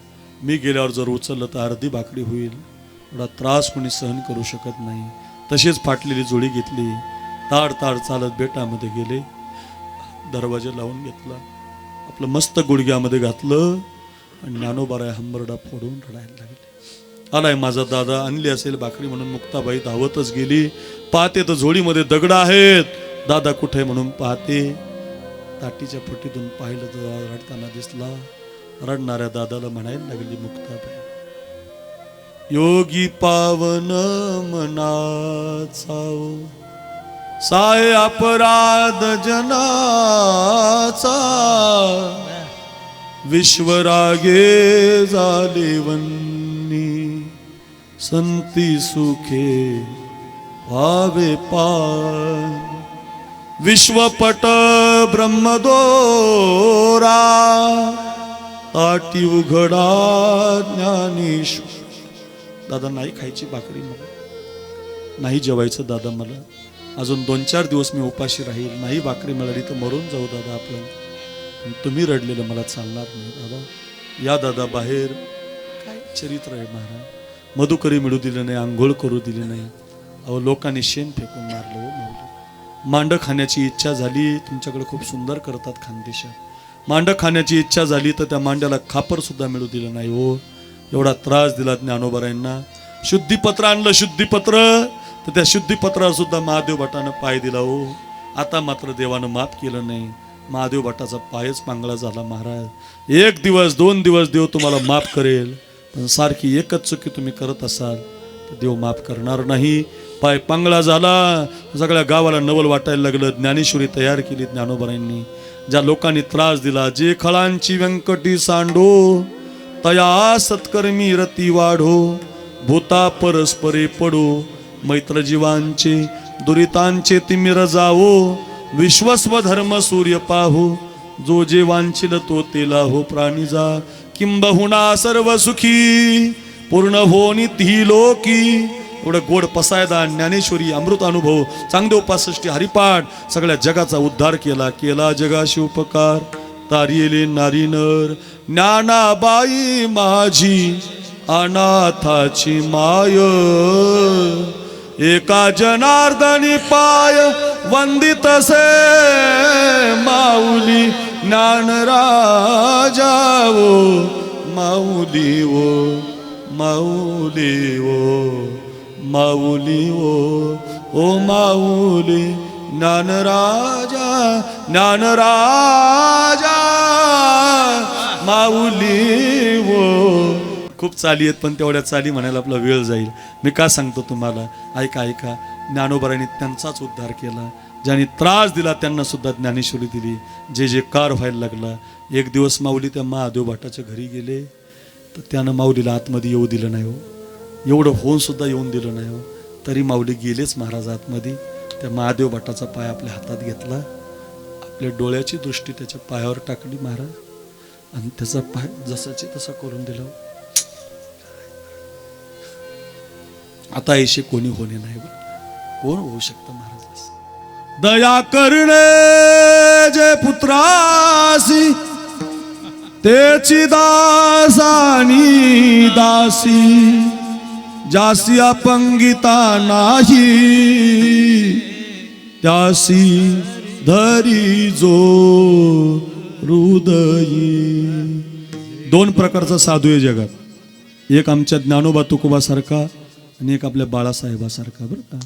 मी गेल्यावर जर उचललं तर अर्धी भाकरी होईल. एवढा त्रास कोणी सहन करू शकत नाही. तशीच फाटलेली जोडी घेतली. ताड ताड चालत बेटामध्ये गेले, दरवाजा लावून घेतला, आपलं मस्त गुडघ्यामध्ये घातलं आणि ज्ञानोबाराय हंबरडा फोडून रडायला लागले. आलाय माझा दादा, आणली असेल भाकरी म्हणून मुक्ताबाई धावतच गेली. पाहते तर झोळीमध्ये दगड आहेत, दादा कुठे म्हणून पाहते, ताटीच्या फटीतून पाहिलं तर रडताना दिसला. रडणाऱ्या दादाला म्हणायला लागली मुक्ताबाई, योगी पावन मनाचा साय अपराध जनाचा, विश्वरागे झाले वन्नी, संती सुखे व्हावे पार, विश्वपट ब्रह्मदोरा, ताटी उघडा ज्ञानेश्वर. दादा नाही खायची भाकरी मला, नाही जेवायचं दादा, मला अजून 2-4 दिवस मी उपाशी राहील, नाही भाकरी मिळाली तर मरून जाऊ दादा आपण, तुम्ही रडलेलं मला चालणार नाही दादा. या दादा बाहेर. काय चरित्र आहे महाराज. मधुकरी मिळू दिलं नाही, आंघोळ करू दिली नाही. अहो लोकांनी शेण फेकून मारलं हो माऊली. मांड खाण्याची इच्छा झाली, तुमच्याकडे खूप सुंदर करतात खानदेशात. मांड खाण्याची इच्छा झाली तर त्या मांड्याला खापर सुद्धा मिळू दिलं नाही हो. एवढा त्रास दिला ज्ञानोबारायांना. शुद्धीपत्र आणलं, शुद्धीपत्र, तर त्या शुद्धीपत्रावर सुद्धा महादेव भटानं पाय दिला हो. आता मात्र देवानं माफ केलं नाही. महादेव भटाचा पायच पांगळा झाला महाराज. 1 दिवस 2 दिवस देव तुम्हाला माफ करेल, पण सारखी एकच चुकी तुम्ही करत असाल तर देव माफ करणार नाही. पाय पांगळा झाला, सगळ्या गावाला नवल वाटायला लागलं. ज्ञानेश्वरी तयार केली ज्ञानोबारायांनी. ज्या लोकांनी त्रास दिला, जे खळांची व्यंकटी सांडो, तया सत्कर्मी रती वाढो, भूता परस्परे पडो, मैत्र जीवांचे दुरितांचे तिमिर जावो, विश्वस्व धर्म सूर्य पाहो, जो जे वांछिल तो तेला हो प्राणी जा, किंबहुना सर्व सुखी पूर्ण हो निधी लोकी. एवढं गोड पसायदा ज्ञानेश्वरी अमृत अनुभव, चांगदेव 65 हरिपाठ, सगळ्या जगाचा उद्धार केला. केला जगाशी उपकार, तारिले नारी नर, ज्ञानाबाई माझी अनाथाची माय, एका जनार्दनी पाय वंदितसे माऊली ज्ञानराजा ओ, माऊली ओ, माऊली ओ, माऊली ओ माऊली ज्ञानराजा, ज्ञानराजा माऊली ओ. खूप चाली आहेत, पण तेवढ्या चाली म्हणायला आपला वेळ जाईल. मी का सांगतो तुम्हाला, ऐका ऐका. ज्ञानोबारांनी त्यांचाच उद्धार केला. ज्यांनी त्रास दिला त्यांना सुद्धा ज्ञानेश्वरी दिली. जे जे कार व्हायला लागला. एक दिवस माऊली त्या महादेव भटाच्या घरी गेले, तर त्यानं माऊलीला आतमध्ये येऊ दिलं नाही हो. एवढं होऊन सुद्धा येऊन दिलं नाही हो. तरी माऊली गेलेच महाराज आतमध्ये. त्या महादेव भटाचा पाय आपल्या हातात घेतला, आपल्या डोळ्याची दृष्टी त्याच्या पायावर टाकली महाराज, आणि त्याचा पाय जसाची तसा करून दिला. आता ऐशी कोणी होणे नाही, कोण होऊ शकतं महाराज. दया करणे जे पुत्रासी, तेची दासानी दासी, जासी अपंगिता नाही, त्यासी धरी जो हृदयी. 2 प्रकारचा साधू आहे जगात. एक आमच्या ज्ञानोबा तुकोबा सारखा, आणि एक आपल्या बाळासाहेबासारखा, बरं का,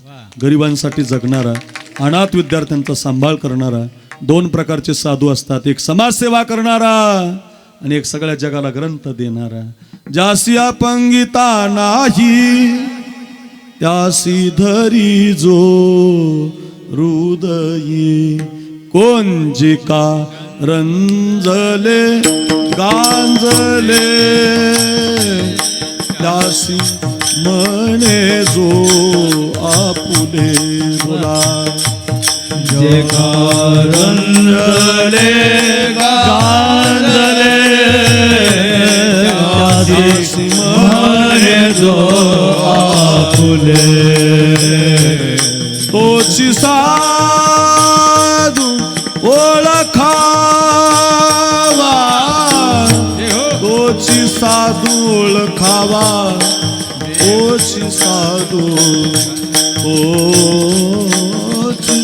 गरिबांसाठी जगणारा, अनाथ विद्यार्थ्यांचा सांभाळ करणारा. 2 प्रकारचे साधू असतात. एक समाजसेवा करणारा आणि एक सगळ्या जगाला ग्रंथ देणारा. जासी अपंगिता नाही, त्यासी धरी जो हृदयी, कोंजिका रंजले गांजले, त्यासी म्हणे जो आपुले. बोला. जे कारंजले गांजले, त्यासी म्हणे जो आपुले. तोची साधू ओळखावा, तोची साधू ओळखावा, तोची साधू, तोची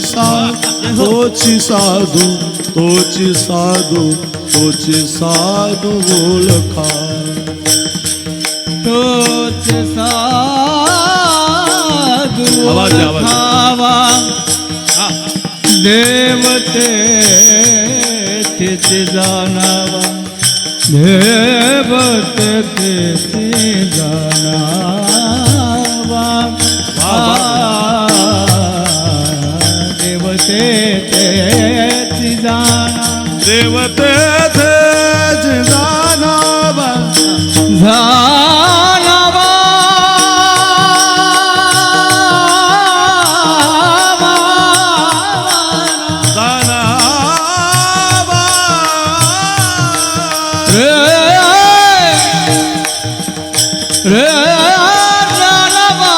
तोची साधू तोची साधू तोची साधू ओळखा तोच साधू आवाज द्या, आवाज. खावा देवते तिथे जाणावा देवते तिथे जाणावा देवते तिथे जाणा देवते जानावा जाणावा जानावा रे रे जाणावा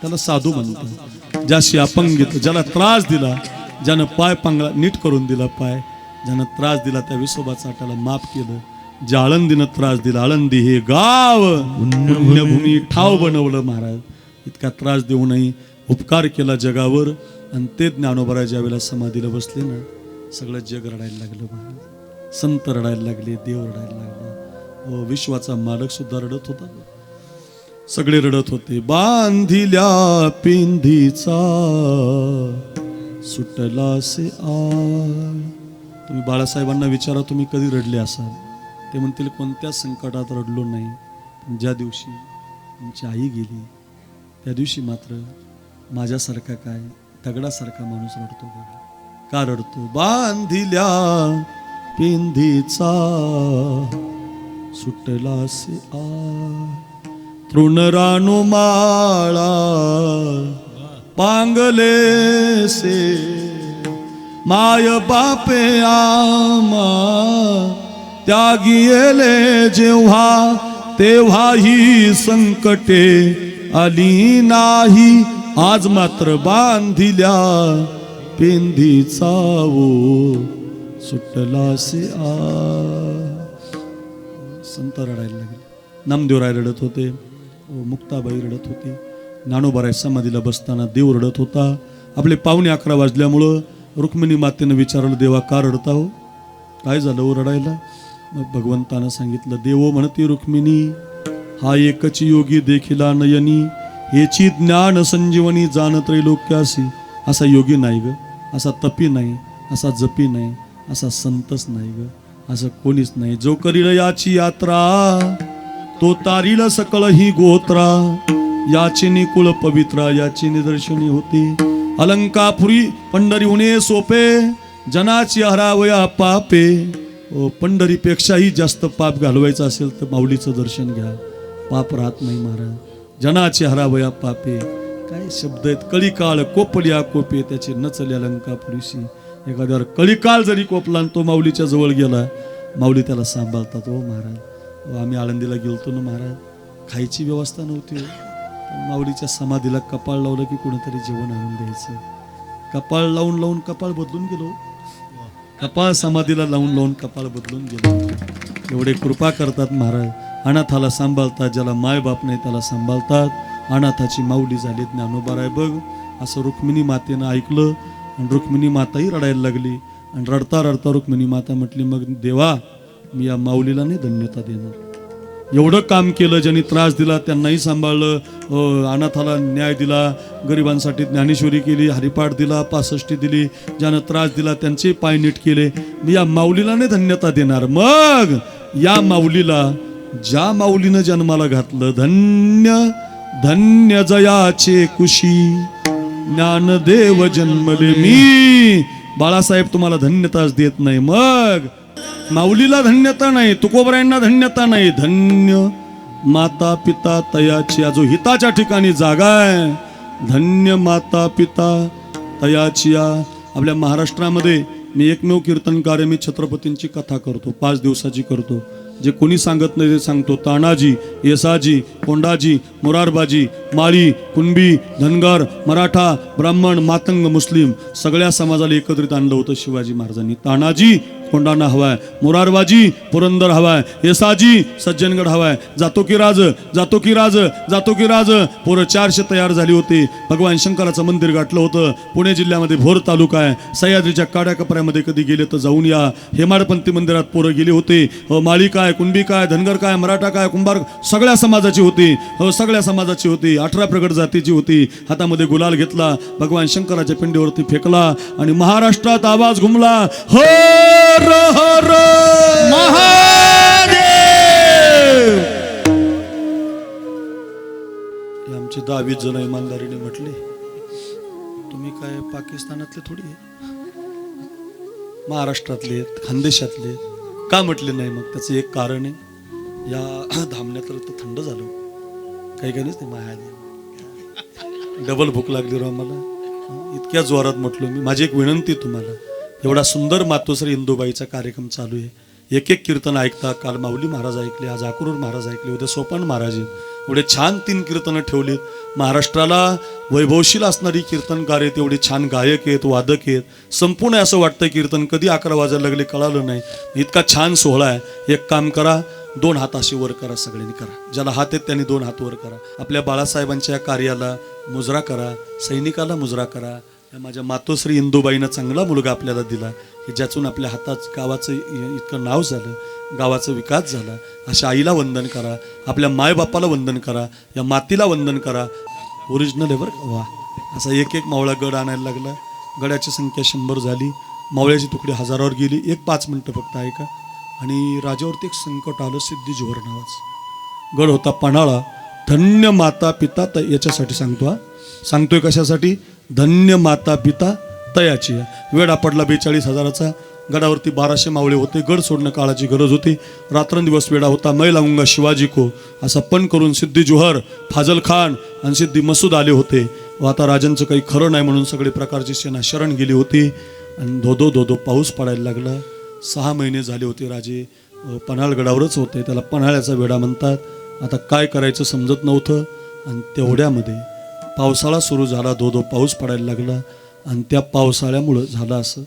त्याला साधू म्हणतात. ज्याशी अपंगित ज्याला त्रास दिला, ज्यानं पाय पांगळा नीट करून दिला, पाय ज्यानं त्रास दिला त्या विसोबाचा त्याला माफ केलं. ज्या आळंदीनं त्रास दिला, आळंदी हे गाव पुण्यभूमी ठाव बनवलं महाराज. इतका त्रास देऊनही उपकार केला जगावर. आणि ते ज्ञानोबा ज्या वेळेला समाधीला बसले ना, सगळं जग रडायला लागलं महाराज. संत रडायला लागले, देव रडायला लागला, विश्वाचा मालक सुद्धा रडत होता. सगळे रडत होते. बांधिल्या पिंधीचा सुटलासे आळ. तुम्ही बाळासाहेबांना विचारा, तुम्ही कधी रडले असाल? ते म्हणतील कोणत्या संकटात रडलो नाही, पण ज्या दिवशी आमची आई गेली त्या दिवशी मात्र माझ्यासारखा काय दगडासारखा माणूस रडतो बघा. का रडतो? बांधिल्या पिंधीचा सुटलासे आळ. तृणराणू माळा पांगले से माय बापे आमा त्यागी येले जेव्हा, तेव्हा ही संकटे आली नाही. आज मात्र बांधिल्या पेंधीचा ओ सुटलासे आ. संत रडायला लागले, नामदेवराय रडत होते, मुक्ताबाई रडत होती, ज्ञानोबाराय समाधीला बसताना देव रडत होता. आपले पावणे 11 वाजल्यामुळं रुक्मिणी मातेनं विचारलं, देवा का रडता हो? काय झालं हो रडायला? मग भगवंतानं सांगितलं, देवो म्हणती रुक्मिणी, हा एकच योगी देखिला नयनी, हेची ज्ञान संजीवनी जाण त्रैलोक्यासी. असा योगी नाही ग, असा तपी नाही, असा जपी नाही, असा संतच नाही ग, असं कोणीच नाही. जो करील याची यात्रा तो तारील सकळ ही गोत्रा. याची निकुळ पवित्रा याची निदर्शनी होती. अलंकापुरी पंढरी होणे सोपे, जनाची हरावया पापे. पंढरीपेक्षाही जास्त पाप घालवायचं असेल तर माऊलीचं दर्शन घ्या, पाप राहत नाही महाराज. जनाची हरावया पापे, काय शब्द आहेत. कलिकाळ कोपल्या कोपे त्याचे नचल्या अलंकापुरीशी. एखाद्यावर कलिकाळ जरी कोपला आणि तो माऊलीच्या जवळ गेला, माऊली त्याला सांभाळतात. हो महाराज, आम्ही आळंदीला गेलतो ना महाराज, खायची व्यवस्था नव्हती. पण माऊलीच्या समाधीला कपाळ लावलं की कोणीतरी जेवण आणून द्यायचं. कपाळ लावून लावून कपाळ बदलून गेलो. कपाळ समाधीला लावून लावून कपाळ बदलून गेलो. एवढे कृपा करतात महाराज. अनाथाला सांभाळतात, ज्याला माय बाप नाही त्याला सांभाळतात. अनाथाची माऊली झाली ज्ञानोबाराय बघ. असं रुक्मिणी मातेनं ऐकलं आणि रुक्मिणी माताही रडायला लागली. आणि रडता रडता रुक्मिणी माता म्हटली, मग देवा मी या माऊलीला नाही धन्यता देणार. एवढं काम केलं, ज्यांनी त्रास दिला त्यांनाही सांभाळलं, अनाथाला न्याय दिला, गरिबांसाठी ज्ञानेश्वरी केली, हरिपाठ दिला, 65 दिली, ज्यानं त्रास दिला त्यांचे पाय नीट केले, मी या माऊलीला नाही धन्यता देणार. मग या माऊलीला, ज्या माऊलीनं जन्माला घातलं, धन्य धन्य जयाचे कुशी ज्ञानदेव जन्मले मी. बाळासाहेब तुम्हाला धन्यताच देत नाही. मग माऊलीला धन्यता नाही, तुकोबरायांना धन्यता नाही. धन्य माता पिता तयाची, जो हिताच्या ठिकाणी जागा आहे, धन्य माता पिता तयाची. आपल्या महाराष्ट्रामध्ये मी एकमेव कीर्तनकार, मी छत्रपतींची कथा करतो, 5 दिवसाची करतो. जे कोणी सांगत नाही ते सांगतो. तानाजी, येसाजी, कोंडाजी, मोरारबाजी, माळी, कुणबी, धनगर, मराठा, ब्राह्मण, मातंग, मुस्लिम सगळ्या समाजाला एकत्रित आणलं होतं शिवाजी महाराजांनी. तानाजी कोंडाणा हवाय, मोरारबाजी पुरंदर हवाय, येसाजी सज्जनगड हवाय. जातो की राज, जातो की राज, जातो की राज. पोरं 400 तयार झाली होती. भगवान शंकराचं मंदिर गाठलं होतं. पुणे जिल्ह्यामध्ये भोर तालुका आहे. सह्याद्रीच्या काड्या कपऱ्यामध्ये कधी गेले तर जाऊन या. हेमाडपंथी मंदिरात पोरं गेली होती. माळी काय, कुणबी काय, धनगर काय, मराठा काय, कुंभार सगळ्या समाजाची होती. सगळ्या समाजाची होती. 18 प्रगट जातीची होती. हातामध्ये गुलाल घेतला, भगवान शंकराच्या पिंडीवरती फेकला आणि महाराष्ट्रात आवाज घुमला, हर हर महादेव. हे आमचे 10-20 जण इमानदारीने म्हटले, तुम्ही काय पाकिस्तानातले थोडी आहे, महाराष्ट्रातले, खानदेशातले. का म्हटले नाही? मग त्याचं एक कारण आहे, या धामण्यात तर थंड झालं, काही काही नाही माया आली, डबल भूक लागली राव मला. इतक्या जोरात म्हटलो मी. माझी एक विनंती तुम्हाला, एवढा सुंदर मातोश्री इंदुबाईचा कार्यक्रम चालू आहे. एक एक कीर्तन ऐकता. काल माऊली महाराज ऐकले, आज अक्रूर महाराज ऐकले, उद्या सोपान महाराज आहेत. एवढे छान 3 कीर्तनं ठेवले. महाराष्ट्राला वैभवशील असणारी कीर्तनकार आहेत, एवढे छान गायक आहेत, वादक आहेत. संपूर्ण असं वाटतं कीर्तन कधी 11 वाजायला लागले कळालं नाही. इतका छान सोहळा आहे. एक काम करा, 2 हात असे वर करा, सगळ्यांनी करा. ज्याला हात आहेत त्यांनी 2 हात वर करा. आपल्या बाळासाहेबांच्या कार्याला मुजरा करा, सैनिकाला मुजरा करा. या माझ्या मातोश्री इंदुबाईनं चांगला मुलगा आपल्याला दिला की ज्यातून आपल्या हातात गावाचं इतकं नाव झालं, गावाचा विकास झाला. अशा आईला वंदन करा, आपल्या मायबापाला वंदन करा, या मातीला वंदन करा. ओरिजिनल आहे बरं. वा, असा एक एक मावळा गड आणायला लागला. गडाची संख्या 100 झाली. मावळ्याची तुकडी हजारावर गेली. 5 मिनटं फक्त ऐका. आणि राजावरती एक संकट आलं. सिद्धी जोहर नावाचं गड होता पन्हाळा. धन्य माता पिता याच्यासाठी सांगतो. हा सांगतोय कशासाठी? धन्य माता पिता तयाची. वेढा पडला 42,000चा. गडावरती 1200 मावळे होते. गड सोडणं काळाची गरज होती. रात्रंदिवस वेढा होता. मै लावूंगा शिवाजी को असा पण करून सिद्धी जोहर, फाजल खान आणि सिद्धी मसूद आले होते. व आता राजांचं काही खरं नाही म्हणून सगळे प्रकारची सेना शरण गेली होती. आणि धोधो पाऊस पडायला लागला. 6 महिने झाले होते राजे पन्हाळगडावरच होते. त्याला पन्हाळ्याचा वेढा म्हणतात. आता काय करायचं समजत नव्हतं. आणि तेवढ्यामध्ये पावसाळा सुरू झाला. धोधो पाऊस पडायला लागला. आणि त्या पावसाळ्यामुळं झालं असं,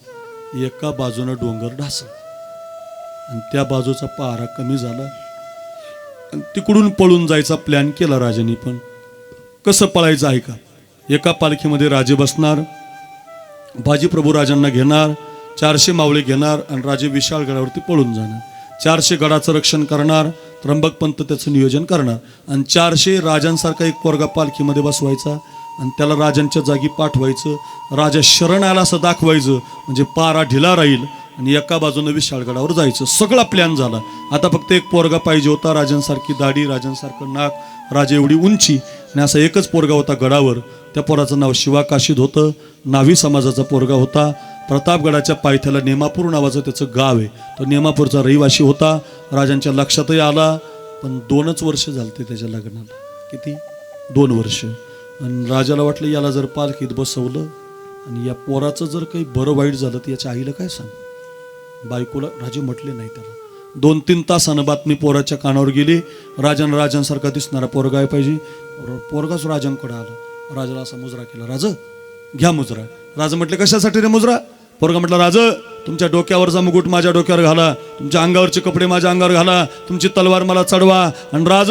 एका बाजूनं डोंगर ढासळ आणि त्या बाजूचा पहारा कमी झाला. आणि तिकडून पळून जायचा प्लॅन केला राजांनी. पण कसं पळायचं आहे का? एका पालखीमध्ये राजे बसणार, बाजीप्रभू राजांना घेणार, 400 मावळे घेणार आणि राजे विशाळगडावरती पळून जाणार. 400 गडाचं रक्षण करणार, त्र्यंबकपंत त्याचं नियोजन करणार. आणि 400 राजांसारखा एक पोरगा पालखीमध्ये बसवायचा आणि त्याला राजांच्या जागी पाठवायचं. राजा शरण आला असं दाखवायचं, म्हणजे पारा ढिला राहील. आणि एका बाजूनं विशाळगडावर जायचं. सगळा प्लॅन झाला. आता फक्त एक पोरगा पाहिजे होता. राजांसारखी दाढी, राजांसारखं नाक, राजा एवढी उंची. आणि असा एकच पोरगा होता गडावर. त्या पोराचं नाव शिवा काशीद होतं. नावी समाजाचा पोरगा होता. प्रतापगडाच्या पायथ्याला नेमापूर नावाचं त्याचं गाव आहे. तो नेमापूरचा रहिवासी होता. राजांच्या लक्षातही आला. पण 2च वर्ष झालते त्याच्या लग्नाला. किती? 2 वर्ष. आणि राजाला वाटलं याला जर पालखीत बसवलं आणि या पोराचं जर काही बरं वाईट झालं तर याच्या आईला काय सांग. बायकोला राजे म्हटले नाही त्याला. 2-3 तासानं बातमी पोराच्या कानावर गेली. राजांसारखा दिसणारा पोरगा आहे पाहिजे. पोरगाच राजांकडे आला. राजाला असा मुजरा केला. राज घ्या मुजरा. राजा म्हटले कशासाठी रे मुजरा? पोरगा म्हटलं राज, तुमच्या डोक्यावरचा मुकुट माझ्या डोक्यावर घाला, तुमच्या अंगावरचे कपडे माझ्या अंगावर घाला, तुमची तलवार मला चढवा आणि राज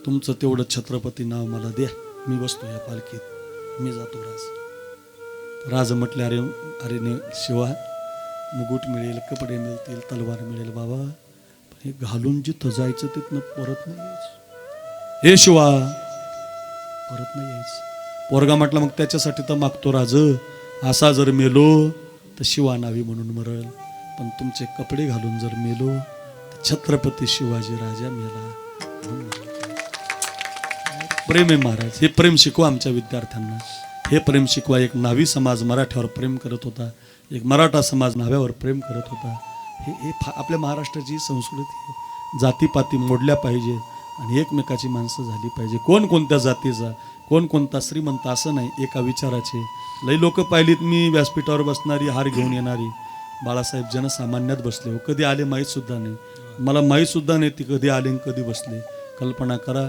तुमचं तेवढं छत्रपती नाव मला द्या. मी बसतो या पालखीत, मी जातो. राज म्हटले अरे अरे ने शिवा, मुकुट मिळेल, कपडे मिळतील, तलवार मिळेल बाबा, पण हे घालून जिथं जायचं तिथनं परत नाही यायचं. हे शिवा परत नाही यायचं. पोरगा म्हटला मग त्याच्यासाठी तर मागतो राज, असा जर मेलो तर शिवा नावी म्हणून मरल, पण तुमचे कपडे घालून जर मेलो तर छत्रपती शिवाजी राजा मेला म्हणून मरल. प्रेम आहे महाराज. हे प्रेम शिकवा आमच्या विद्यार्थ्यांना. हे प्रेम शिकवा. एक नावी समाज मराठ्यावर प्रेम करत होता, एक मराठा समाज नाव्यावर प्रेम करत होता. हे आपल्या महाराष्ट्राची संस्कृती आहे. जातीपाती मोडल्या पाहिजे आणि एकमेकाची माणसं झाली पाहिजे. कोण कोणत्या जातीचा, कोण कोणता श्रीमंत असं नाही, एका विचाराचे. लई लोक पाहिलीत मी व्यासपीठावर बसणारी, हार घेऊन येणारी, बाळासाहेब जनसामान्यात बसले हो, कधी आले माहीत सुद्धा नाही, मला माहीत सुद्धा नाही ती कधी आले आणि कधी बसले. कल्पना करा,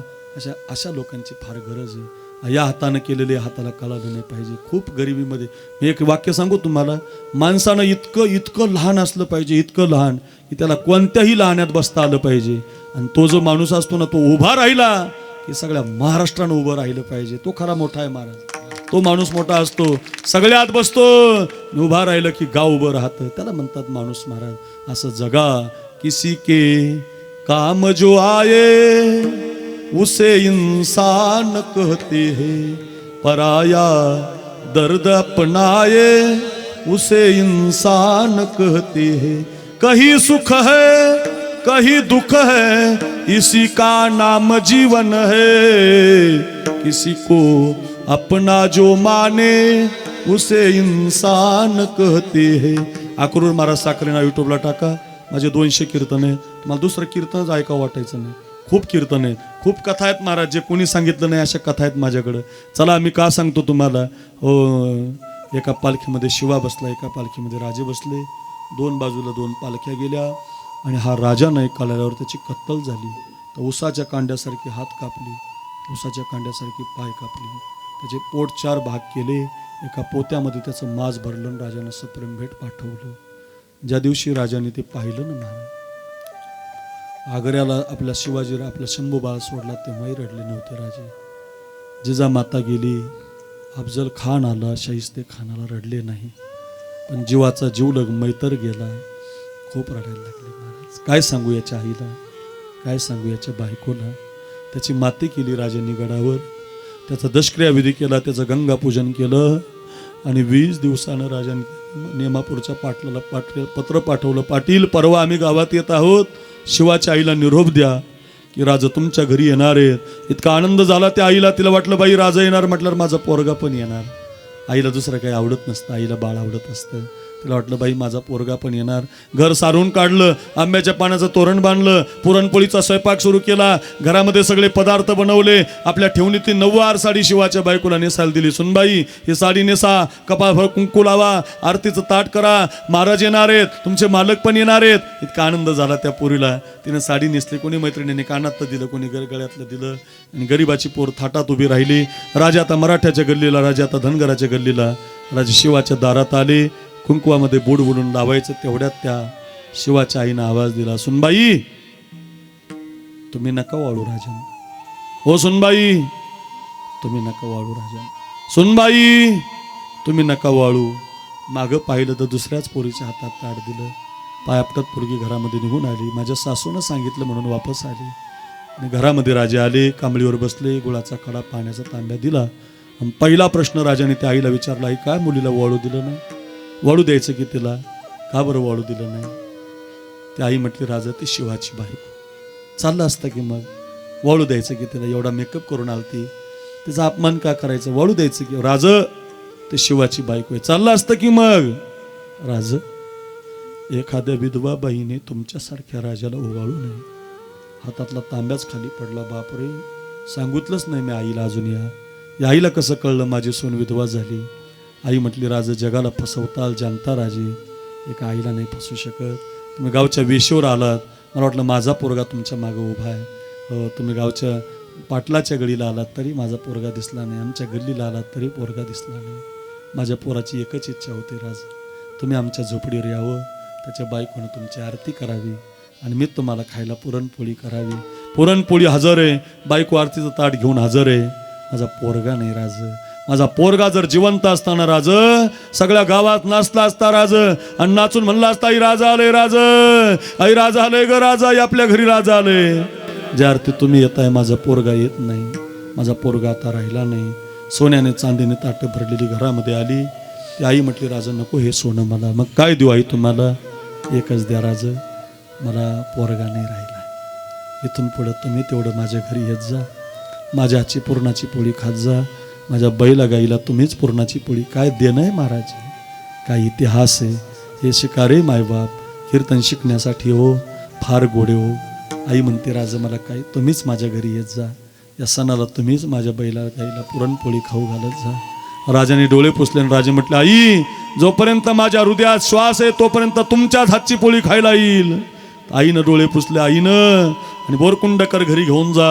अशा लोकांची फार गरज आहे. या हातानं केलेले हाताला कळालं नाही पाहिजे. खूप गरिबीमध्ये मी एक वाक्य सांगू तुम्हाला, माणसानं इतकं लहान असलं पाहिजे, इतकं लहान की त्याला कोणत्याही लहान्यात बसता आलं पाहिजे. आणि तो जो माणूस असतो ना, तो उभा राहिला की सगळ्या महाराष्ट्रानं उभं राहिलं पाहिजे. तो खरा मोठा आहे महाराज. तो माणूस मोठा असतो, सगळ्यात बसतो, उभा राहिलं की गाव उभं राहतं. त्याला म्हणतात माणूस महाराज. असं जगा किसी के काम जो आये उसे इंसान कहते हैं, पराया दर्द अपनाए उसे इंसान कहते हैं. कहीं सुख है कहीं दुख है, इसी का नाम जीवन है. किसी को अपना जो माने उसे इंसान कहते हैं. अक्रूर महाराज साखरे नाव युट्यूबला टाका. माझे 200 कीर्तन आहे. तुम्हाला दुसरं कीर्तनच ऐकावं वाटायचं नाही. खूप कीर्तन आहेत, खूप कथा आहेत महाराज. जे कोणी सांगितलं नाही अशा कथा आहेत माझ्याकडं. चला मी का सांगतो तुम्हाला. हो, एका पालखीमध्ये शिवा बसला, एका पालखीमध्ये राजे बसले. 2 बाजूला 2 पालख्या गेल्या आणि हा राजा नाही कळल्यावर त्याची कत्तल झाली. तर उसाच्या कांड्यासारखी हात कापली, उसाच्या कांड्यासारखी पाय कापली, त्याचे पोट 4 भाग केले. एका पोत्यामध्ये त्याचं मांस भरलं आणि राजानं सप्रेम भेट पाठवलं. ज्या दिवशी राजाने ते पाहिलं ना महाराज, आग्र्याला आपल्या शिवाजीला आपला शंभू बाळ सोडला तेव्हाही रडले नव्हते राजे. जिजामाता गेली, अफजल खान आला, शाहिस्ते खानाला रडले नाही. पण जीवाचा जीवलग मैतर गेला, खूप रडायला लागले महाराज. काय सांगू याच्या आईला, काय सांगू याच्या बायकोला. त्याची माती केली राजांनी गडावर, त्याचा दशक्रिया विधी केला, त्याचं गंगा पूजन केलं. आणि 20 दिवसानं राजांनी नेमापूरच्या पाटलाला पत्र पाठवलं, पाटील परवा आम्ही गावात येत आहोत, शिवाच्या आईला निरोप द्या की राजा तुमच्या घरी येणार आहेत. इतका आनंद झाला त्या आईला. तिला वाटलं बाई राजा येणार म्हटल्यावर माझा पोरगा पण येणार. आईला दुसरं काही आवडत नसतं, आईला बाळ आवडत असतं. तिला वाटलं बाई माझा पोरगा पण येणार. घर सारून काढलं, आंब्याच्या पाण्याचं तोरण बांधलं, पुरणपोळीचा स्वयंपाक सुरू केला, घरामध्ये सगळे पदार्थ बनवले. आपल्या ठेवणीतली 9वार साडी शिवाच्या बायकोला नेसायला दिली. सुनबाई ही साडी नेसा, कपाळभर कुंकू लावा, आरतीचं ताट करा, महाराज येणार आहेत, तुमचे मालक पण येणार आहेत. इतका आनंद झाला त्या पोरीला. तिने साडी नेसली, कोणी मैत्रिणीने कानातलं दिलं, कोणी गळ्यातलं दिलं. आणि गरिबाची पोर थाटात उभी राहिली. राजा आता मराठ्याच्या गल्लीला, राजा आता धनगराच्या गल्लीला. राजे शिवाच्या दारात आले, कुंकवामध्ये बोट बोलून लावायचं. तेवढ्यात त्या शिवाच्या आईनं आवाज दिला, सुनबाई तुम्ही नका वाळू राजन. हो सुनबाई तुम्ही नका वाळू राजन. सुनबाई तुम्ही नका वाळू. मागं पाहिलं तर दुसऱ्याच पोरीच्या हातात ताट दिलं. पाय आपटत पोरगी घरामध्ये निघून आली. माझ्या सासूनं सांगितलं म्हणून वापस आली. आणि घरामध्ये राजे आले, कांबळीवर बसले, गुळाचा खडा पाण्याचा तांब्या दिला. आणि पहिला प्रश्न राजाने त्या आईला विचारला, आई काय मुलीला वाळू दिलं नाही? वाळू द्यायचं की तिला, का बरं वाळू दिलं नाही? ती आई म्हटली, राजा ती शिवाची बायको. चाललं असतं की मग वाळू द्यायचं की तिला, एवढा मेकअप करून आलती, तिचा अपमान का करायचं? वाळू द्यायचं की. राज ते शिवाची बायको आहे. चाललं असतं की मग. राज एखाद्या विधवा बाईने तुमच्यासारख्या राजाला ओवाळू नये. हातातला तांब्याच खाली पडला. बापरे, सांगितलंच नाही मी आईला अजून. या आईला कसं कळलं माझी सून विधवा झाली? आई म्हटली, राजा जगाला फसवताल जानता राजे, एका आईला नाही फसवू शकत. तुम्ही गावच्या वेशीवर आलात, मला वाटलं माझा पोरगा तुमच्या मागं उभा आहे. हो, तुम्ही गावच्या पाटलाच्या गळीला आलात तरी माझा पोरगा दिसला नाही, आमच्या गल्लीला आलात तरी पोरगा दिसला नाही. माझ्या पोराची एकच इच्छा होती, राजा तुम्ही आमच्या झोपडीवर यावं, त्याच्या बायकोनं तुमची आरती करावी आणि मी तुम्हाला खायला पुरणपोळी करावी. पुरणपोळी हजर आहे, बायको आरतीचं ताट घेऊन हजर आहे. माझा पोरगा नाही राज. माझा पोरगा जर जिवंत असताना राज सगळ्या गावात नाचला असता राज, आणि नाचून म्हणला असता, आई राजा आले, राज आई राजा आले ग, राजा आई आपल्या घरी राजा आले. ज्या अर्थी तुम्ही येताय माझा पोरगा येत नाही. माझा पोरगा आता राहिला नाही. सोन्याने चांदीने ताटं भरलेली घरामध्ये आली. ती आई म्हटली, राजा नको हे सोनं मला. मग काय देऊ आई तुम्हाला? एकच द्या राज, मला पोरगा नाही राहिला. इथून पुढं तुम्ही तेवढं माझ्या घरी येत जा, माझ्या हातची पुरणाची पोळी खात जा, माझ्या बैला गाईला तुम्हीच पुरणाची पोळी. काय देणं आहे महाराज, काय इतिहास आहे. हे शिकारे मायबाप, कीर्तन शिकण्यासाठी हो, फार गोडे हो. आई म्हणते, राजा मला काय, तुम्हीच माझ्या घरी येत जा, या सणाला तुम्हीच माझ्या बैला गाईला पुरणपोळी खाऊ घालत जा. राजाने डोळे पुसले आणि राजे म्हटले, आई जोपर्यंत माझ्या हृदयात श्वास आहे तोपर्यंत तुमच्याच हातची पोळी खायला येईल. आईनं डोळे पुसले, आईनं, आणि बोरकुंडकर घरी घेऊन जा.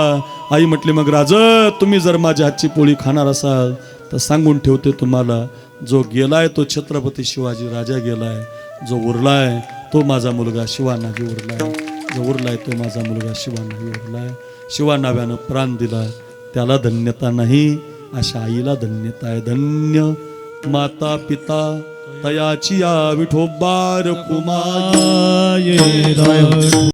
आई म्हटली, मग राज, तुम्ही जर माझ्या हातची पोळी खाणार असाल तर सांगून ठेवते तुम्हाला, जो गेलाय तो छत्रपती शिवाजी राजा गेलाय, जो उरलाय तो माझा मुलगा शिवा नाभी उरलाय, जो उरलाय तो माझा मुलगा शिवा नाभी उरलाय. शिवा नाव्यानं प्राण दिला, त्याला धन्यता नाही, अशा आईला धन्यता आहे. धन्य माता पिता तयाची विठोबार कुमार.